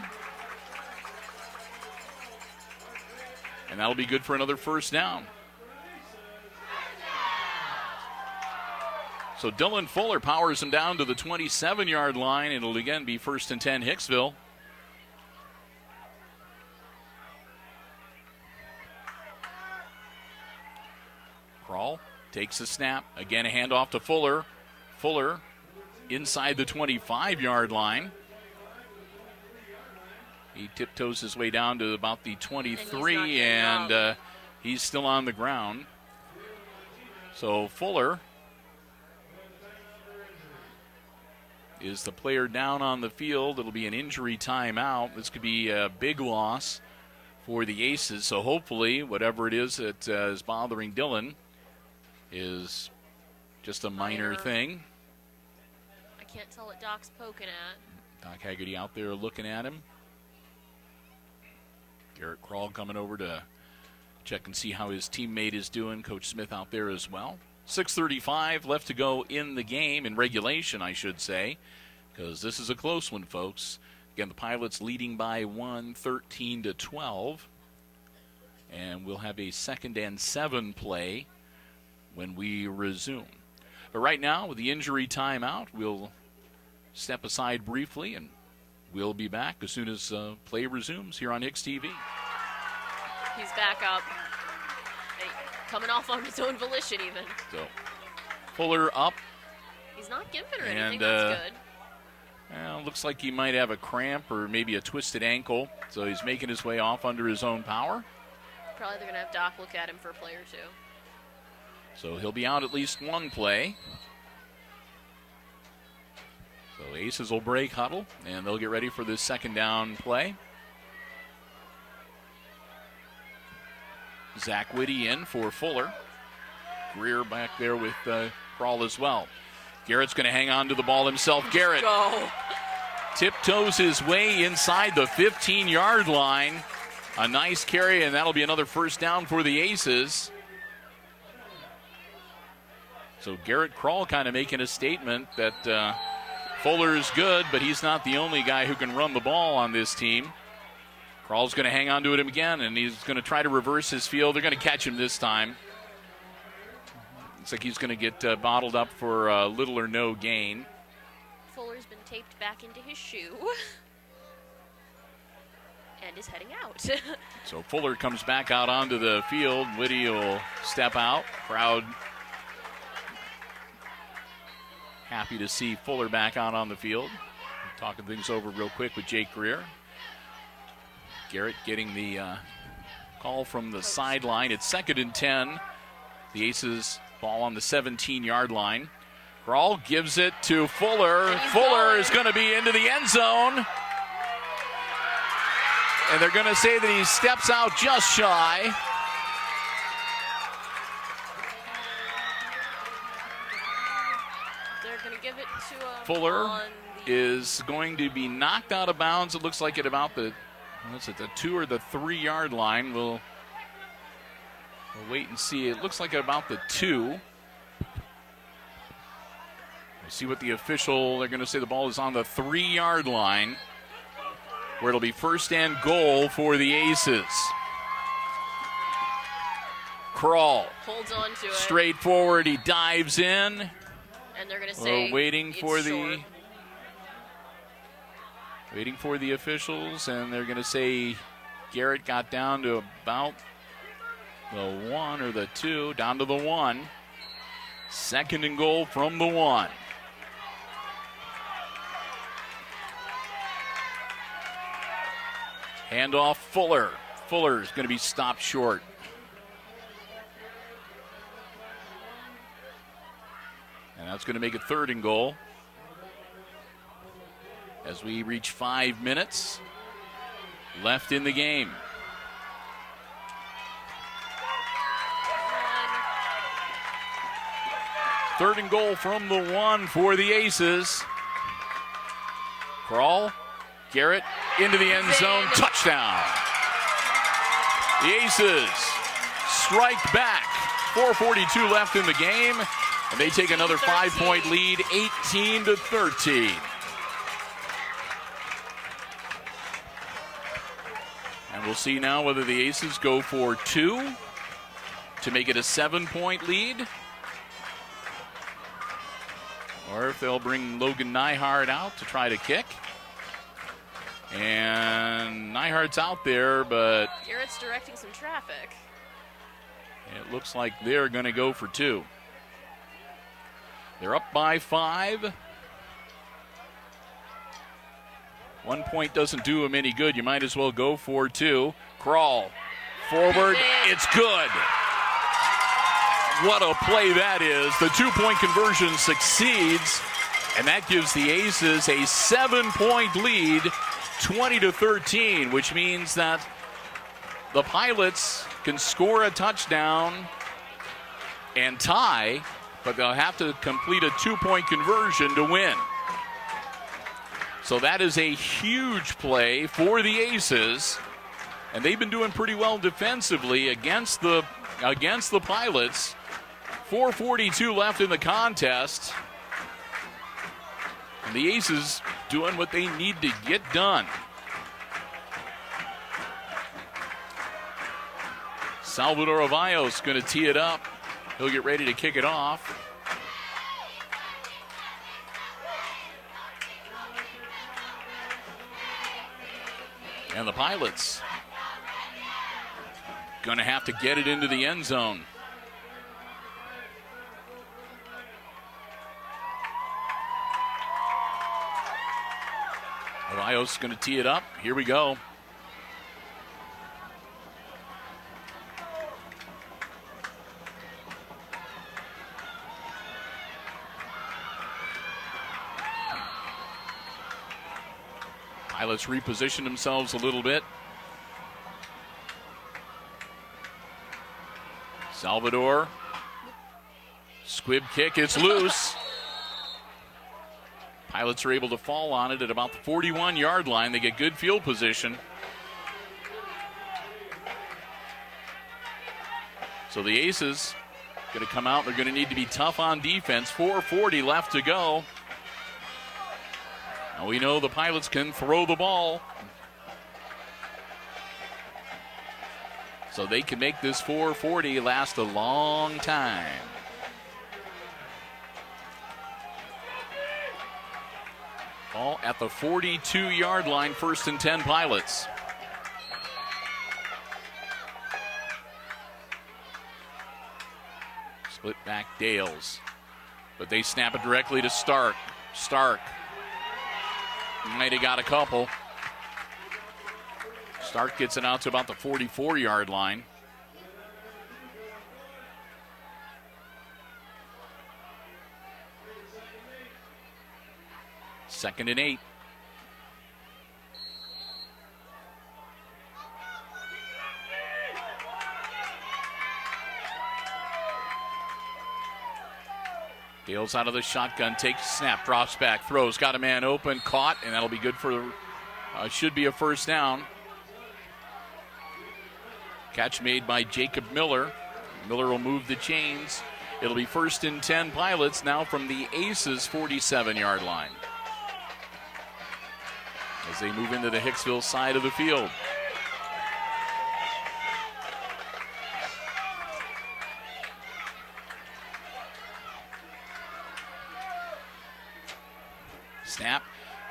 And that'll be good for another first down. So Dylan Fuller powers him down to the 27-yard line. It'll again be 1st and 10 Hicksville. Crawl takes the snap. Again, a handoff to Fuller. Fuller inside the 25-yard line. He tiptoes his way down to about the 23, and he's still on the ground. So Fuller is the player down on the field. It'll be an injury timeout. This could be a big loss for the Aces. So hopefully, whatever it is that is bothering Dylan is just a minor thing. I can't tell what Doc's poking at. Doc Haggerty out there looking at him. Garrett Crawl coming over to check and see how his teammate is doing. Coach Smith out there as well. 6:35 left to go in the game, in regulation, I should say, because this is a close one, folks. Again, the Pilots leading by 1, 13-12. And we'll have a 2nd and 7 play when we resume. But right now, with the injury timeout, we'll step aside briefly, and we'll be back as soon as play resumes here on HIX-TV. He's back up. Coming off on his own volition, even. So, Fuller up. He's not giving or anything. That's good. Well, looks like he might have a cramp or maybe a twisted ankle, so he's making his way off under his own power. Probably they're going to have Doc look at him for a play or two. So he'll be out at least one play. So Aces will break huddle, and they'll get ready for this 2nd down play. Zach Whitty in for Fuller. Greer back there with Crawl as well. Garrett's going to hang on to the ball himself. Garrett tiptoes his way inside the 15-yard line. A nice carry, and that'll be another first down for the Aces. So Garrett Crawl kind of making a statement that Fuller is good, but he's not the only guy who can run the ball on this team. Crawl's going to hang on to it again, and he's going to try to reverse his field. They're going to catch him this time. Looks like he's going to get bottled up for little or no gain. Fuller's been taped back into his shoe and is heading out. So Fuller comes back out onto the field. Whitty will step out. Crowd happy to see Fuller back out on the field. Talking things over real quick with Jake Greer. Garrett getting the call from the sideline. It's 2nd and 10. The Aces ball on the 17-yard line. Crawl gives it to Fuller. Fuller is going to be into the end zone. And they're going to say that he steps out just shy. They're going to give it to him. Fuller is going to be knocked out of bounds. It looks like at about the 2 or the 3 yard line. We'll wait and see. It looks like about the 2. We'll see what the official, they're going to say the ball is on the 3 yard line, where it'll be first and goal for the Aces. Crawl. Holds on to it. Straight forward, he dives in. And they're going to say we're waiting for short. Waiting for the officials, and they're going to say Garrett got down to about the 1 or the 2, down to the 1. Second and goal from the 1. Handoff Fuller. Fuller's going to be stopped short. And that's going to make it third and goal. As we reach 5 minutes left in the game. Third and goal from the 1 for the Aces. Crawl, Garrett into the end zone, touchdown. The Aces strike back. 4:42 left in the game, and they take another 5-point lead, 18-13. And we'll see now whether the Aces go for 2 to make it a 7-point lead, or if they'll bring Logan Nyhard out to try to kick. And Nyhard's out there, but Garrett's directing some traffic. It looks like they're going to go for 2. They're up by 5. 1 point doesn't do them any good. You might as well go for 2. Crawl forward. It's good. What a play that is. The 2-point conversion succeeds, and that gives the Aces a 7-point lead, 20-13, which means that the Pilots can score a touchdown and tie, but they'll have to complete a 2-point conversion to win. So that is a huge play for the Aces, and they've been doing pretty well defensively against the Pilots. 4:42 left in the contest, and the Aces doing what they need to get done. Salvador Avallos going to tee it up. He'll get ready to kick it off. And the Pilots going to have to get it into the end zone. Avallos going to tee it up. Here we go. Pilots reposition themselves a little bit. Salvador. Squib kick, it's loose. Pilots are able to fall on it at about the 41-yard line. They get good field position. So the Aces going to come out. They're going to need to be tough on defense. 4:40 left to go. Now we know the Pilots can throw the ball, so they can make this 4:40 last a long time. Ball at the 42-yard line, 1st and 10 Pilots. Split back Dales, but they snap it directly to Stark. Stark might have got a couple. Stark gets it out to about the 44-yard line. Second and 8. Dales out of the shotgun, takes snap, drops back, throws, got a man open, caught, and that'll be good for, should be a first down. Catch made by Jacob Miller. Miller will move the chains. It'll be 1st and 10 Pilots now from the Aces 47-yard line as they move into the Hicksville side of the field. Snap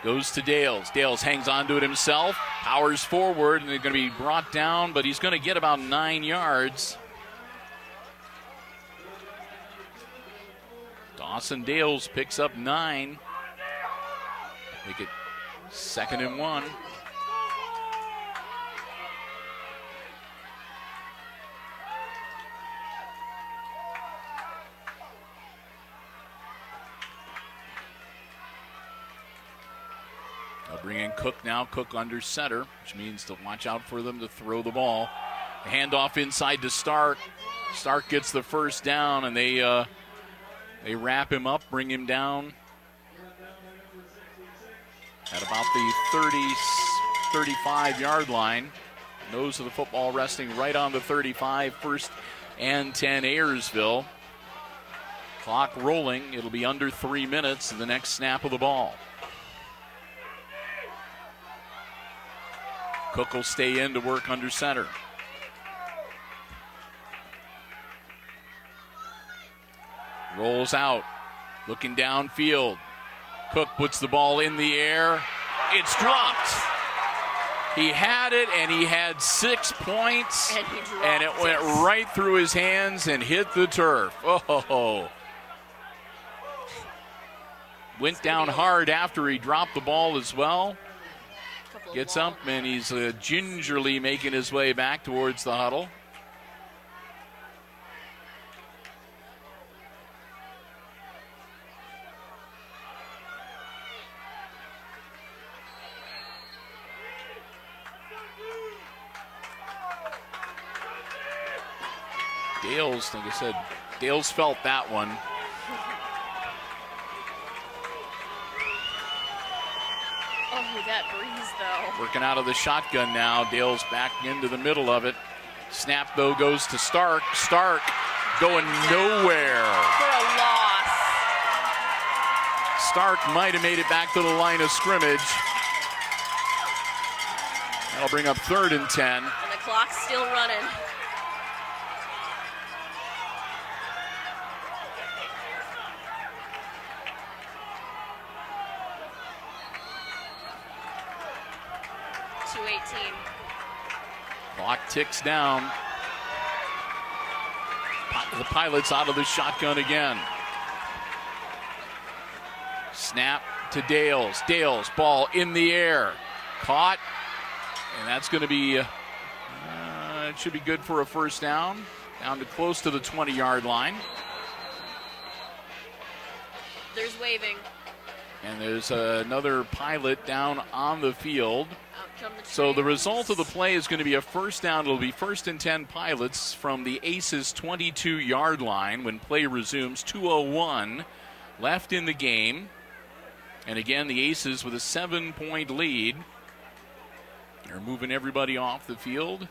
goes to Dales. Dales hangs on to it himself, powers forward, and they're going to be brought down, but he's going to get about 9 yards. Dawson Dales picks up 9. Make it 2nd and 1. They'll bring in Cook now. Cook under center, which means to watch out for them to throw the ball. Handoff inside to Stark. Stark gets the first down, and they wrap him up, bring him down at about the 35-yard line. Nose of the football resting right on the 35, 1st and 10 Ayersville. Clock rolling. It'll be under 3 minutes in the next snap of the ball. Cook will stay in to work under center. Rolls out, looking downfield. Cook puts the ball in the air. It's dropped. He had it, and he had 6 points, and it went right through his hands and hit the turf. Oh, went down hard after he dropped the ball as well. Gets up, and he's gingerly making his way back towards the huddle. Dales, like I said, Dales felt that one. Oh, that breeze, though. Working out of the shotgun now. Dales back into the middle of it. Snap, though, goes to Stark. Stark going nowhere. For a loss. Stark might have made it back to the line of scrimmage. That'll bring up 3rd and 10. And the clock's still running. Clock ticks down. The Pilots out of the shotgun again. Snap to Dales. Dales, ball in the air. Caught. And that's going to be, it should be good for a first down. Down to close to the 20-yard line. There's waving. And there's another Pilot down on the field. So the result of the play is going to be a first down. It'll be 1st and 10 Pilots from the Aces 22-yard line when play resumes. 2:01 left in the game. And again, the Aces with a 7-point lead. They're moving everybody off the field.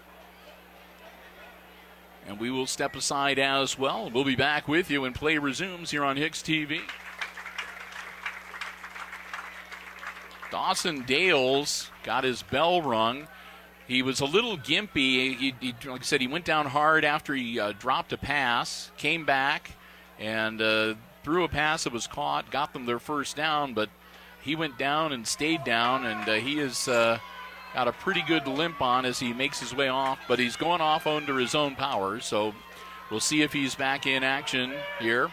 And we will step aside as well. We'll be back with you when play resumes here on HIX-TV. Dawson Dales got his bell rung. He was a little gimpy. He like I said, he went down hard after he dropped a pass, came back, and threw a pass that was caught, got them their first down, but he went down and stayed down, and he has got a pretty good limp on as he makes his way off, but he's going off under his own power, so we'll see if he's back in action here.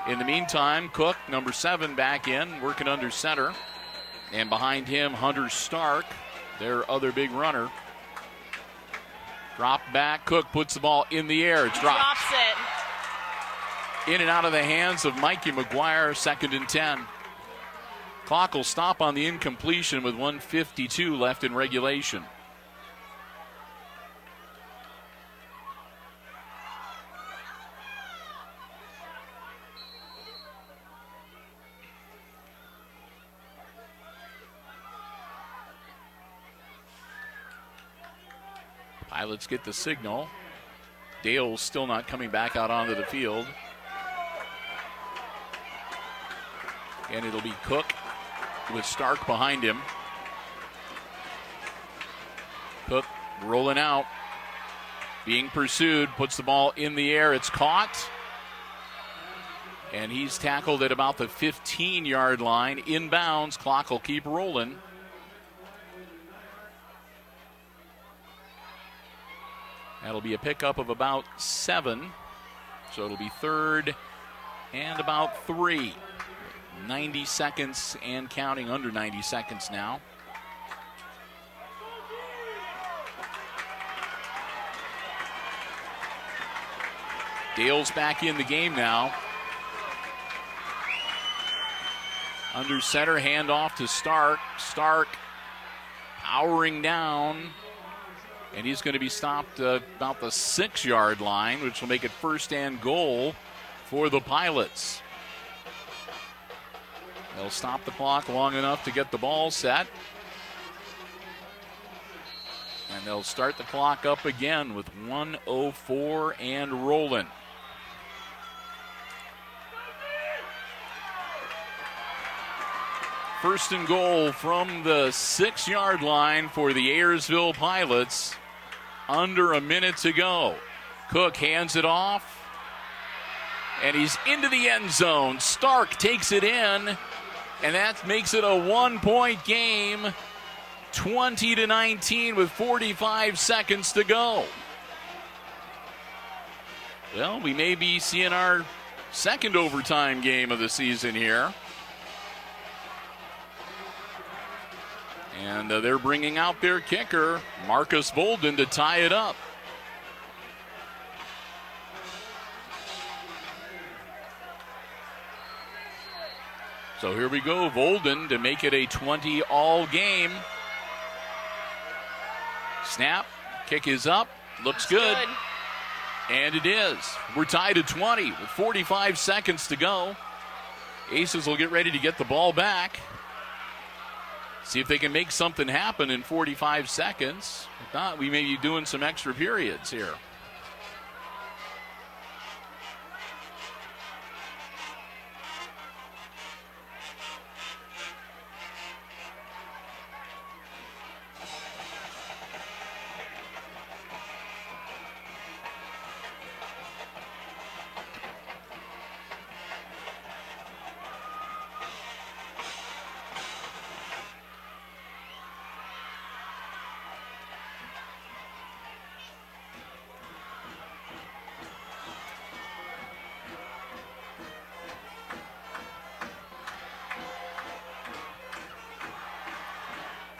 In the meantime, Cook, number 7, back in, working under center. And behind him, Hunter Stark, their other big runner. Drop back. Cook puts the ball in the air. It's dropped. Drops it. In and out of the hands of Mikey McGuire, 2nd and 10. Clock will stop on the incompletion with 1:52 left in regulation. Pilots get the signal. Dale's still not coming back out onto the field. And it'll be Cook with Stark behind him. Cook rolling out. Being pursued, puts the ball in the air. It's caught. And he's tackled at about the 15-yard line. Inbounds, clock will keep rolling. That'll be a pickup of about 7. So it'll be 3rd and about 3. 90 seconds and counting, under 90 seconds now. Dale's back in the game now. Under center, handoff to Stark. Stark powering down. And he's going to be stopped about the 6-yard line, which will make it 1st and goal for the Pilots. They'll stop the clock long enough to get the ball set. And they'll start the clock up again with 1:04 and rolling. First and goal from the 6-yard line for the Ayersville Pilots. Under a minute to go. Cook hands it off. And he's into the end zone. Stark takes it in. And that makes it a 1-point game. 20-19 with 45 seconds to go. Well, we may be seeing our second overtime game of the season here. And they're bringing out their kicker, Marcus Bolden, to tie it up. So here we go, Bolden to make it a 20-all game. Snap, kick is up, looks good. And it is. We're tied at 20 with 45 seconds to go. Aces will get ready to get the ball back. See if they can make something happen in 45 seconds. If not, we may be doing some extra periods here.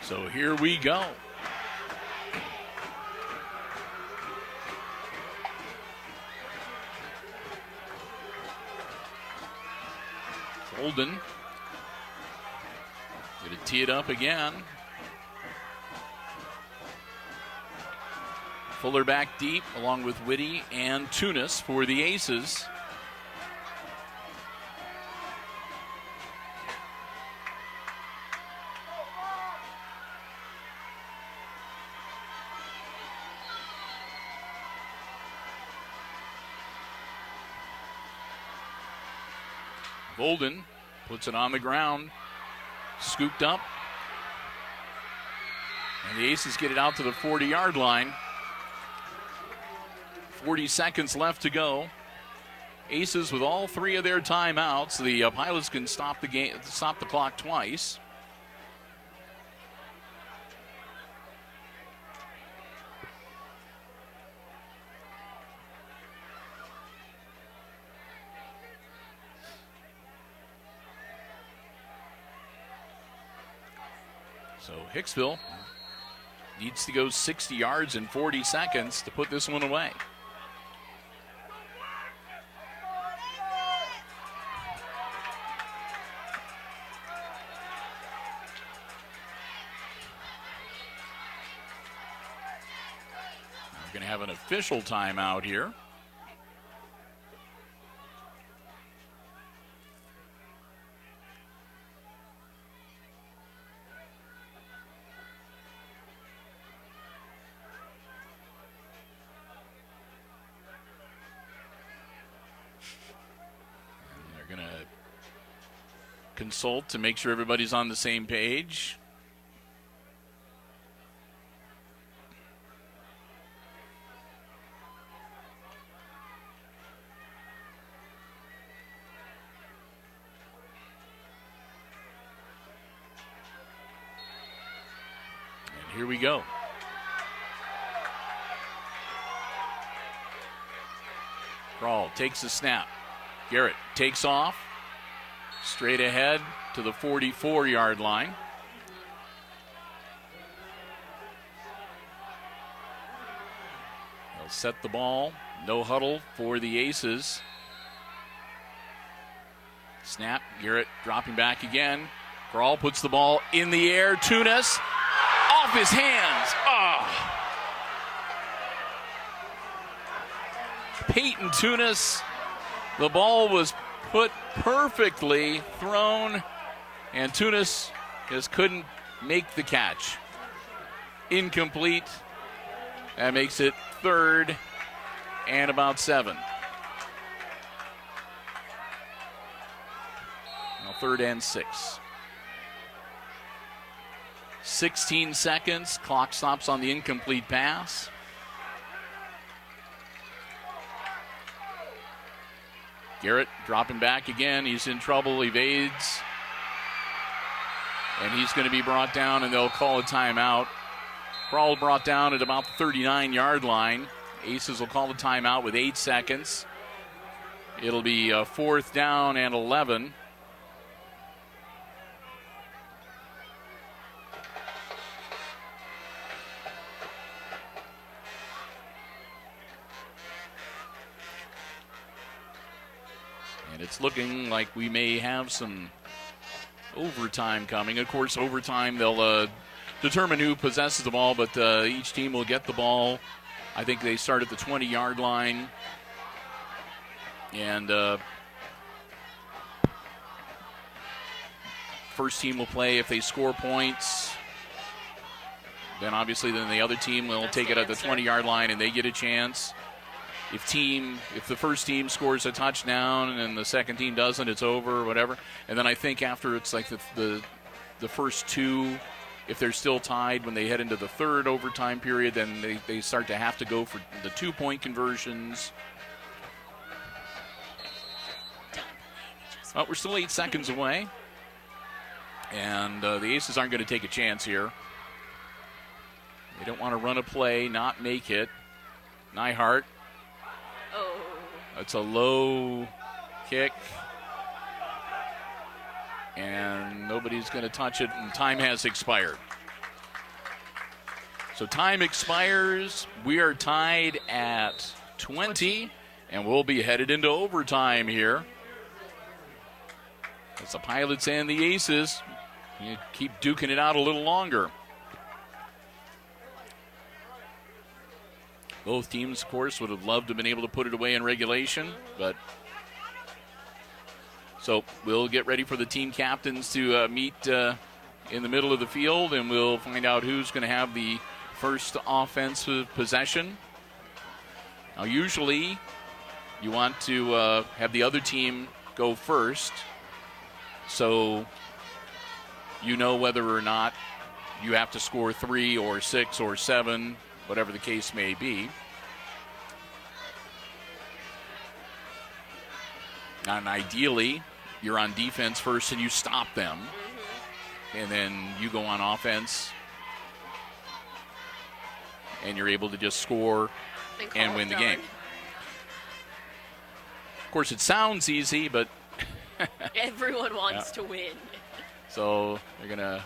So here we go. Bolden going to tee it up again. Fuller back deep along with Whitty and Tunis for the Aces. Bolden puts it on the ground, scooped up, and the Aces get it out to the 40-yard line. 40 seconds left to go. Aces with all 3 of their timeouts. The Pilots can stop the clock twice. So Hicksville needs to go 60 yards in 40 seconds to put this one away. We're going to have an official timeout here. consult to make sure everybody's on the same page. And here we go. Kroll takes the snap. Garrett takes off. Straight ahead to the 44-yard line. They'll set the ball. No huddle for the Aces. Snap. Garrett dropping back again. Kroll puts the ball in the air. Tunis off his hands. Oh. Peyton Tunis. The ball was put perfectly thrown, and Tunis just couldn't make the catch. Incomplete. That makes it 3rd and about 7. Now 3rd and 6. 16 seconds. Clock stops on the incomplete pass. Garrett dropping back again. He's in trouble, evades. And he's going to be brought down, and they'll call a timeout. Kroll brought down at about the 39-yard line. Aces will call a timeout with 8 seconds. It'll be 4th down and 11. And it's looking like we may have some overtime coming. Of course, overtime, they'll determine who possesses the ball, but each team will get the ball. I think they start at the 20-yard line. And first team will play if they score points. Then obviously the other team will take it at the 20-yard line and they get a chance. If the first team scores a touchdown and the second team doesn't, it's over or whatever. And then I think after it's like the first two, if they're still tied when they head into the third overtime period, then they start to have to go for the 2-point conversions. Well, we're still 8 seconds away. And the Aces aren't going to take a chance here. They don't want to run a play, not make it. Nyhart. Oh. It's a low kick. And nobody's going to touch it, and time has expired. So time expires. We are tied at 20, and we'll be headed into overtime here. It's the Pilots and the Aces. You keep duking it out a little longer. Both teams, of course, would have loved to have been able to put it away in regulation, but so we'll get ready for the team captains to meet in the middle of the field, and we'll find out who's going to have the first offensive possession. Now, usually you want to have the other team go first, so you know whether or not you have to score 3 or 6 or 7, whatever the case may be. And ideally, you're on defense first and you stop them. Mm-hmm. And then you go on offense and you're able to just score and win the game. Of course, it sounds easy, but everyone wants to win. So they're going to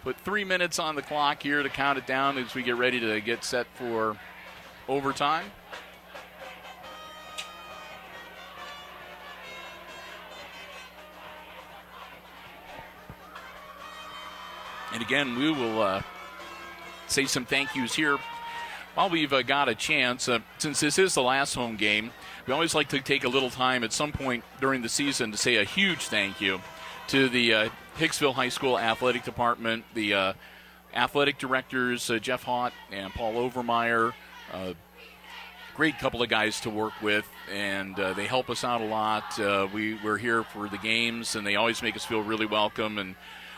put 3 minutes on the clock here to count it down as we get ready to get set for overtime. And again, we will say some thank yous here while we've got a chance. Since this is the last home game, we always like to take a little time at some point during the season to say a huge thank you to the Hicksville High School Athletic Department, the athletic directors, Jeff Haught and Paul Overmeyer, great couple of guys to work with, and they help us out a lot. We're here for the games, and they always make us feel really welcome, and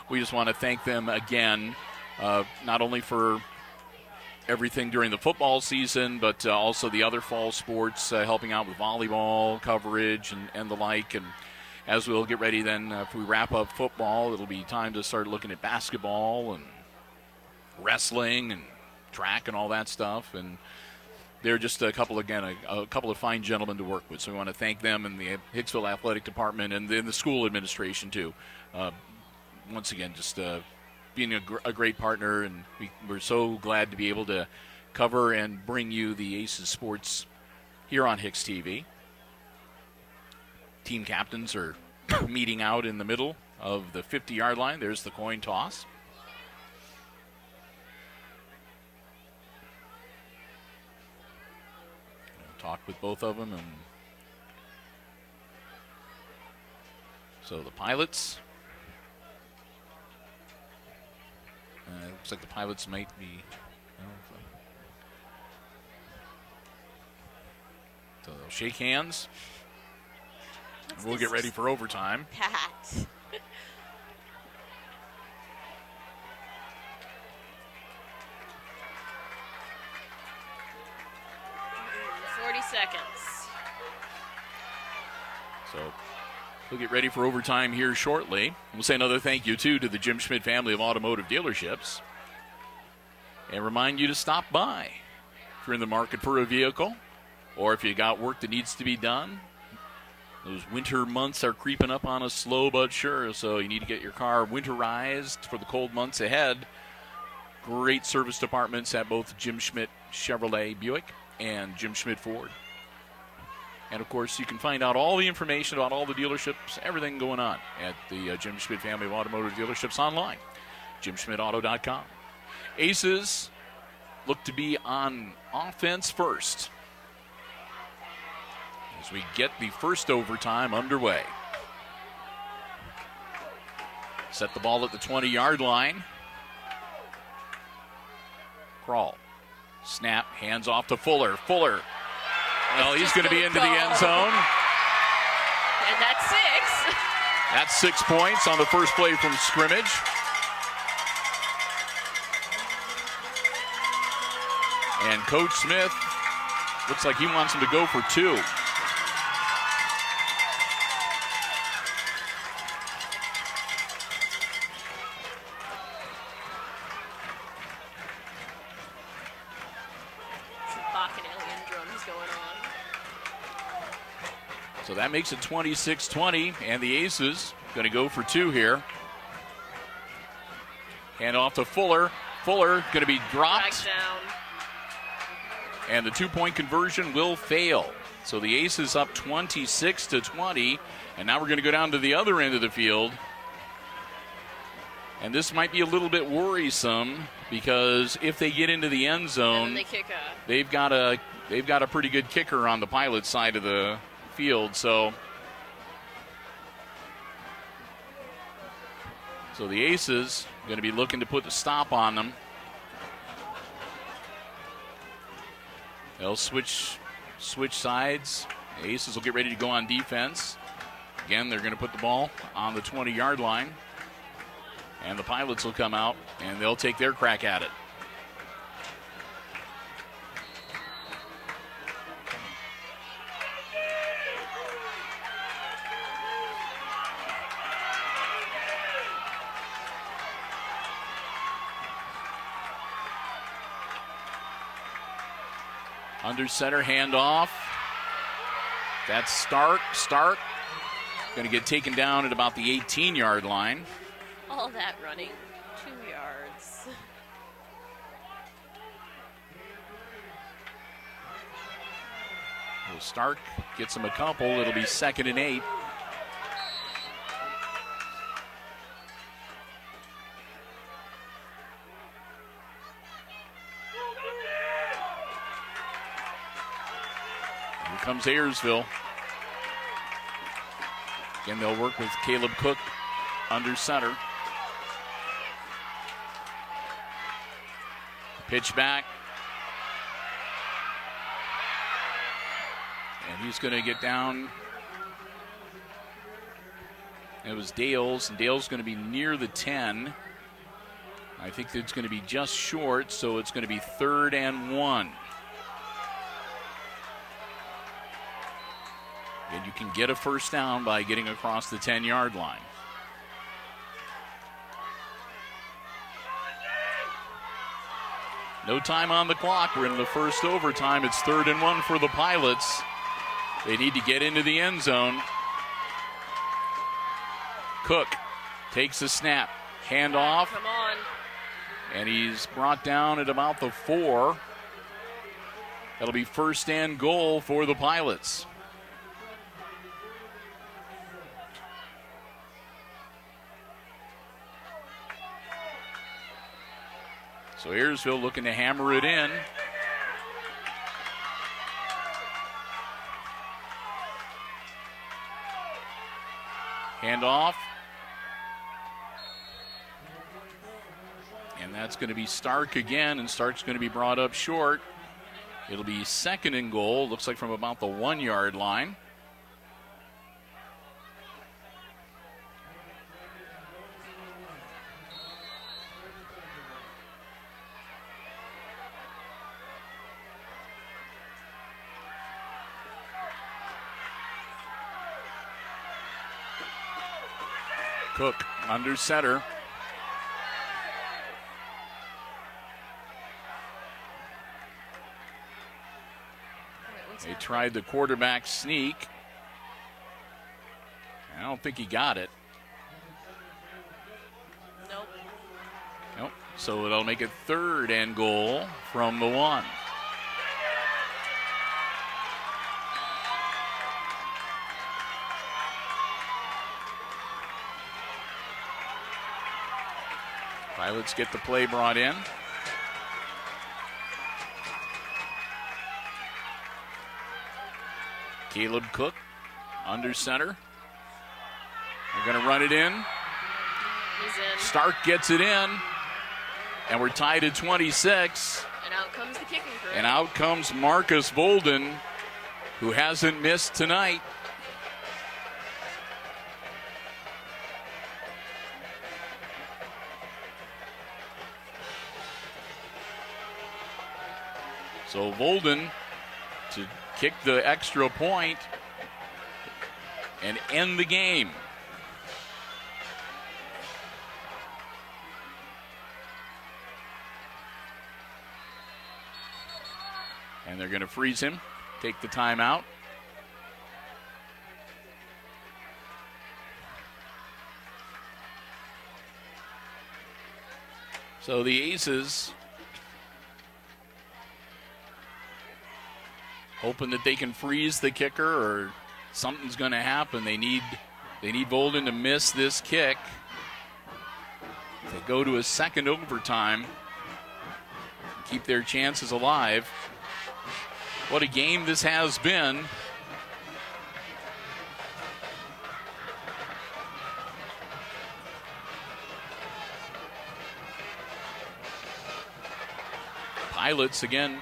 we just want to thank them again, not only for everything during the football season, but also the other fall sports, helping out with volleyball coverage and the like. And as we'll get ready then, if we wrap up football, it'll be time to start looking at basketball and wrestling and track and all that stuff. And they're just a couple of fine gentlemen to work with. So we want to thank them and the Hicksville Athletic Department and the school administration too. Once again, just being a great partner, and we're so glad to be able to cover and bring you the Aces sports here on HIX-TV. Team captains are meeting out in the middle of the 50-yard line. There's the coin toss. Talk with both of them, and so the pilots. Looks like the pilots might be. So they'll shake hands. We'll get ready for overtime. Pat. 40 seconds. So we'll get ready for overtime here shortly. We'll say another thank you, too, to the Jim Schmidt family of automotive dealerships. And remind you to stop by if you're in the market for a vehicle, or if you got work that needs to be done. Those winter months are creeping up on us slow but sure, so you need to get your car winterized for the cold months ahead. Great service departments at both Jim Schmidt Chevrolet Buick and Jim Schmidt Ford. And, of course, you can find out all the information about all the dealerships, everything going on at the Jim Schmidt family of automotive dealerships online, jimschmidtauto.com. Aces look to be on offense first as we get the first overtime underway. Set the ball at the 20-yard line. Crawl. Snap, hands off to Fuller. Fuller. Well, he's going to be into the end zone. And that's 6. That's 6 points on the first play from scrimmage. And Coach Smith looks like he wants him to go for 2. So that makes it 26-20, and the Aces going to go for 2 here. Hand off to Fuller. Fuller going to be dropped. Down. And the 2-point conversion will fail. So the Aces up 26-20, and now we're going to go down to the other end of the field. And this might be a little bit worrisome because if they get into the end zone, they've got a pretty good kicker on the pilot side of the field. So the Aces going to be looking to put the stop on them. They'll switch sides. The Aces will get ready to go on defense. Again, they're going to put the ball on the 20-yard line. And the Pilots will come out, and they'll take their crack at it. Under center, handoff. That's Stark. Stark going to get taken down at about the 18-yard line. All that running, 2 yards. Well, Stark gets him a couple. It'll be 2nd and 8. Here comes Ayersville. Again, they'll work with Caleb Cook under center. Pitch back. And he's going to get down. It was Dale's, and Dale's going to be near the 10. I think it's going to be just short, so it's going to be 3rd and 1. And you can get a first down by getting across the 10-yard line. No time on the clock. We're in the first overtime. It's 3rd and 1 for the Pilots. They need to get into the end zone. Cook takes a snap. Handoff. Come on. And he's brought down at about the 4. That'll be 1st and goal for the Pilots. So Ayersville looking to hammer it in. Handoff. And that's going to be Stark again, and Stark's going to be brought up short. It'll be 2nd and goal, looks like from about the 1-yard line. Cook under center. They tried the quarterback sneak. I don't think he got it. Nope. So it'll make it 3rd and goal from the 1. Pilots get the play brought in. Caleb Cook under center. They're going to run it in. He's in. Stark gets it in. And we're tied at 26. And out comes the kicking crew. And out comes Marcus Bolden, who hasn't missed tonight. So Bolden to kick the extra point and end the game. And they're going to freeze him, take the timeout. So the Aces hoping that they can freeze the kicker, or something's going to happen. They need Bolden to miss this kick. They go to a 2nd overtime, keep their chances alive. What a game this has been. Pilots again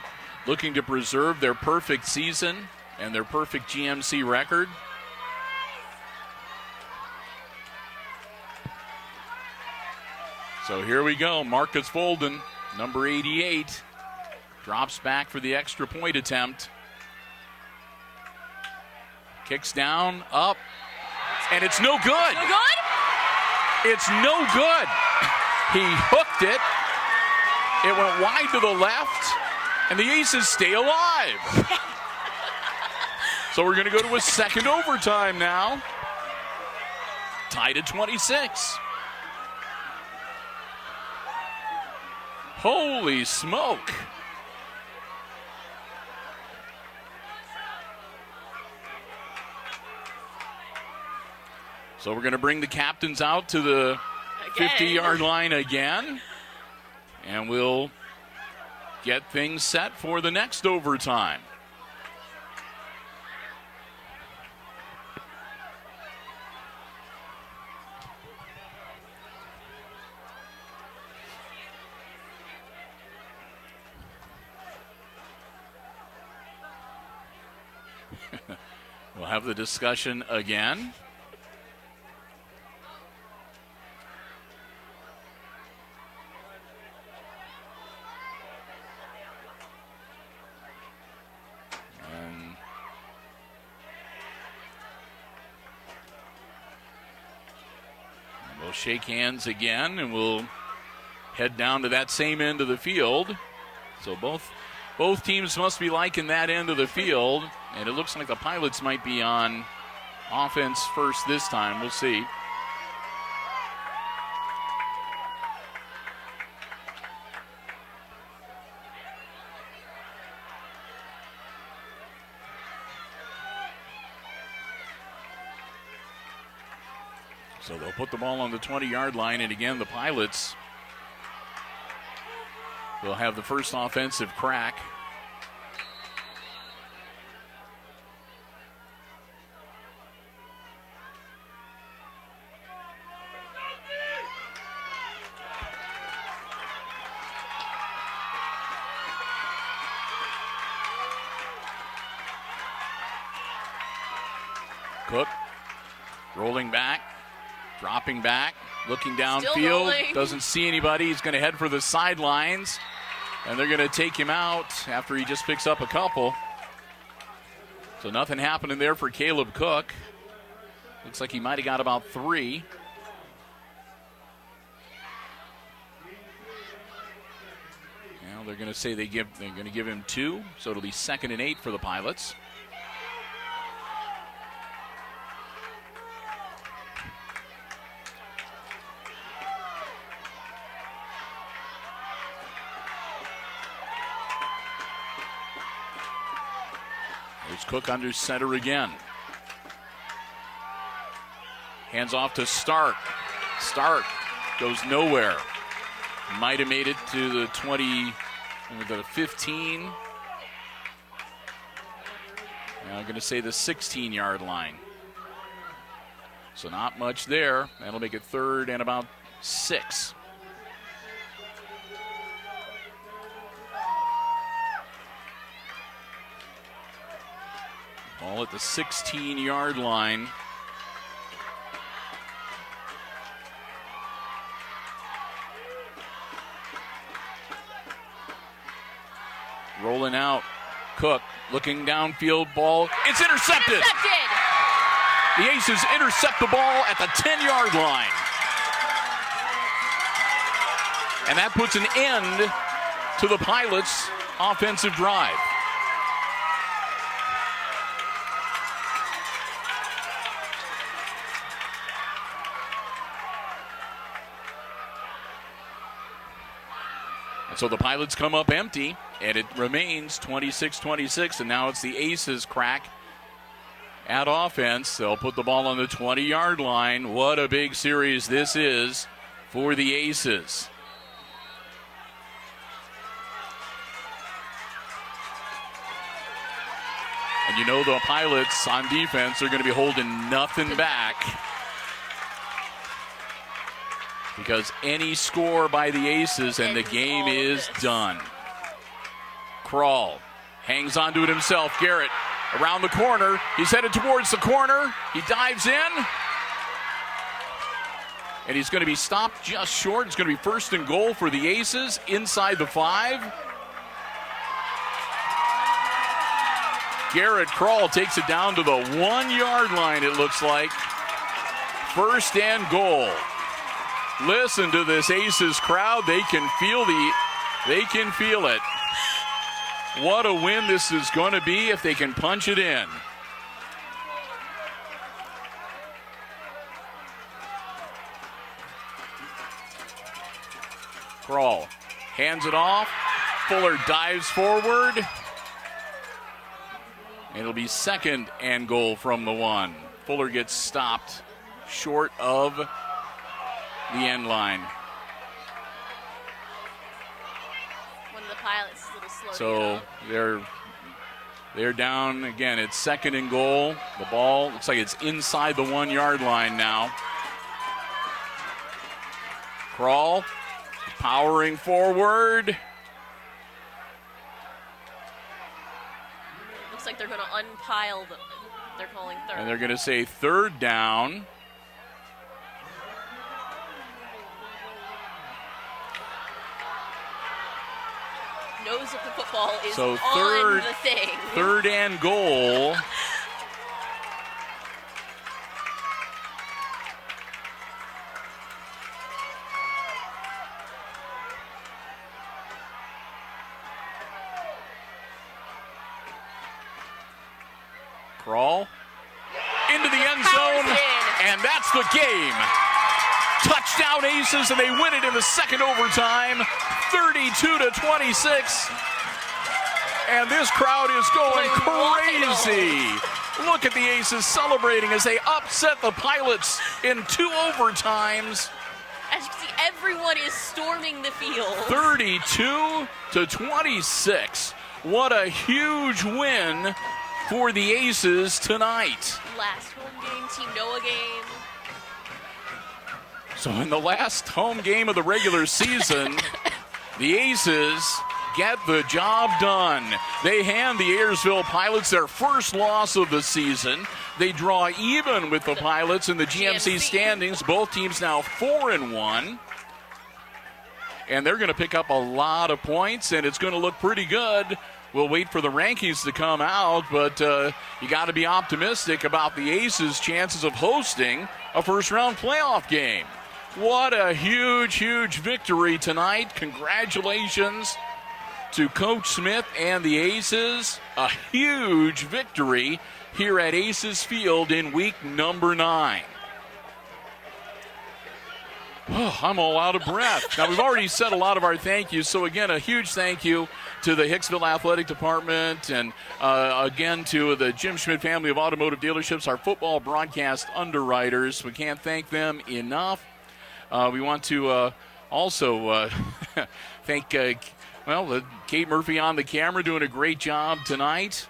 looking to preserve their perfect season and their perfect GMC record. So here we go. Marcus Bolden, number 88, drops back for the extra point attempt. Kicks down, up, and it's no good. No good? It's no good. He hooked it. It went wide to the left, and the Aces stay alive. So we're going to go to a 2nd overtime now. Tied at 26. Holy smoke. So we're going to bring the captains out to the 50-yard line again. And we'll get things set for the next overtime. We'll have the discussion again. And we'll shake hands again, and we'll head down to that same end of the field. So both teams must be liking that end of the field, and it looks like the Pilots might be on offense first this time. We'll see. So they'll put the ball on the 20-yard line, and again, the Pilots will have the first offensive crack. Cook rolling back, dropping back, looking downfield, doesn't see anybody. He's going to head for the sidelines, and they're going to take him out after he just picks up a couple. So nothing happening there for Caleb Cook. Looks like he might have got about 3. Now they're going to say they're going to give him 2, so it'll be 2nd and 8 for the Pilots. Cook under center again. Hands off to Stark. Stark goes nowhere. Might have made it to the 20, the 15. Now I'm going to say the 16-yard line. So not much there. That'll make it 3rd and about 6. Ball at the 16-yard line. Rolling out. Cook looking downfield, ball. It's intercepted. The Aces intercept the ball at the 10-yard line. And that puts an end to the Pilots' offensive drive. So the Pilots come up empty, and it remains 26-26, and now it's the Aces' crack at offense. They'll put the ball on the 20-yard line. What a big series this is for the Aces. And you know the Pilots on defense are going to be holding nothing back, because any score by the Aces and the game is done. Krall hangs onto it himself. Garrett around the corner. He's headed towards the corner. He dives in. And he's going to be stopped just short. It's going to be 1st and goal for the Aces inside the 5. Garrett Krall takes it down to the 1-yard line, it looks like. 1st and goal. Listen to this Aces crowd. They can feel it. What a win this is going to be if they can punch it in. Krall hands it off. Fuller dives forward. And it'll be 2nd and goal from the 1. Fuller gets stopped short of the end line. One of the Pilots is a little slow. So they're down again. It's 2nd and goal. The ball looks like it's inside the 1-yard line now. Krall powering forward. Looks looks like they're going to unpile them. They're calling third. And they're going to say third down. Knows that the football is So on the thing. Third and goal. Crawl into the end zone, and that's the game. Touchdown Aces, and they win it in the second overtime, 32-26. And this crowd is going crazy. Look at the Aces celebrating as they upset the Pilots in 2 overtimes. As you can see, everyone is storming the field. 32-26. What a huge win for the Aces tonight. Last home game, Team Noah game. So in the last home game of the regular season, the Aces get the job done. They hand the Ayersville Pilots their first loss of the season. They draw even with the Pilots in the GMC standings. Both teams now 4-1. And they're going to pick up a lot of points, and it's going to look pretty good. We'll wait for the rankings to come out, but you got to be optimistic about the Aces' chances of hosting a first-round playoff game. What a huge, huge victory tonight. Congratulations to Coach Smith and the Aces. A huge victory here at Aces Field in week number 9. Oh, I'm all out of breath. Now, we've already said a lot of our thank yous, so again, a huge thank you to the Hicksville Athletic Department and again to the Jim Schmidt family of automotive dealerships, our football broadcast underwriters. We can't thank them enough. We want to also thank, Kate Murphy on the camera doing a great job tonight.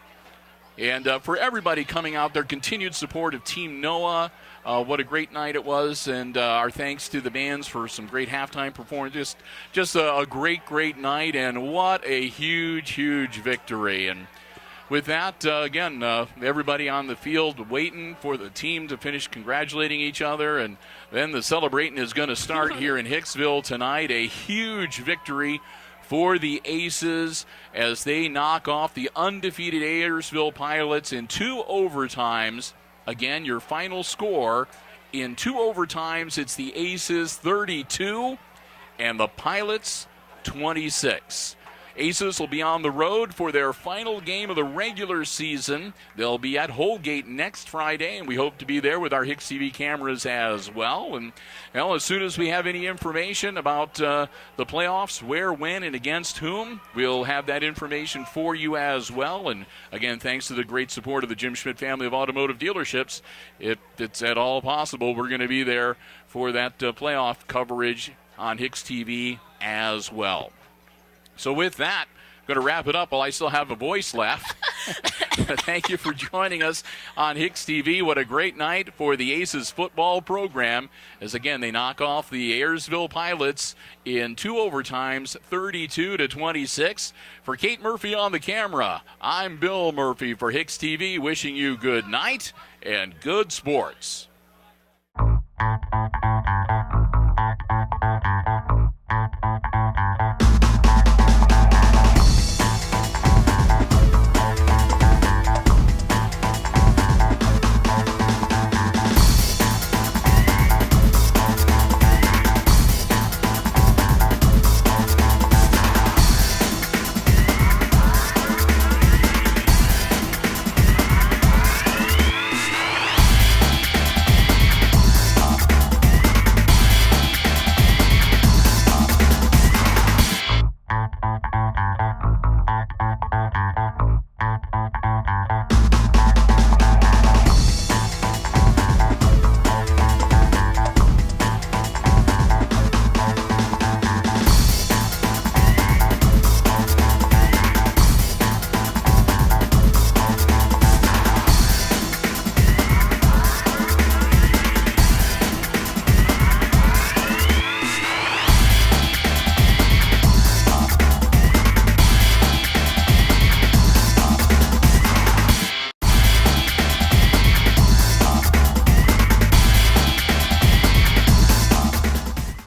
And for everybody coming out there, continued support of Team Noah. What a great night it was, and our thanks to the bands for some great halftime performance. Just a great, great night, and what a huge, huge victory. And with that, again, everybody on the field waiting for the team to finish congratulating each other, and then the celebrating is going to start here in Hicksville tonight. A huge victory for the Aces as they knock off the undefeated Ayersville Pilots in 2 overtimes. Again, your final score in 2 overtimes, it's the Aces 32 and the Pilots 26. Aces will be on the road for their final game of the regular season. They'll be at Holgate next Friday, and we hope to be there with our HIX-TV cameras as well. And as soon as we have any information about the playoffs, where, when, and against whom, we'll have that information for you as well. And again, thanks to the great support of the Jim Schmidt family of automotive dealerships, if it's at all possible, we're going to be there for that playoff coverage on HIX-TV as well. So with that, I'm going to wrap it up while I still have a voice left. Thank you for joining us on HIX-TV. What a great night for the Aces football program as, again, they knock off the Ayersville Pilots in 2 overtimes, 32-26. For Kate Murphy on the camera, I'm Bill Murphy for HIX-TV, wishing you good night and good sports.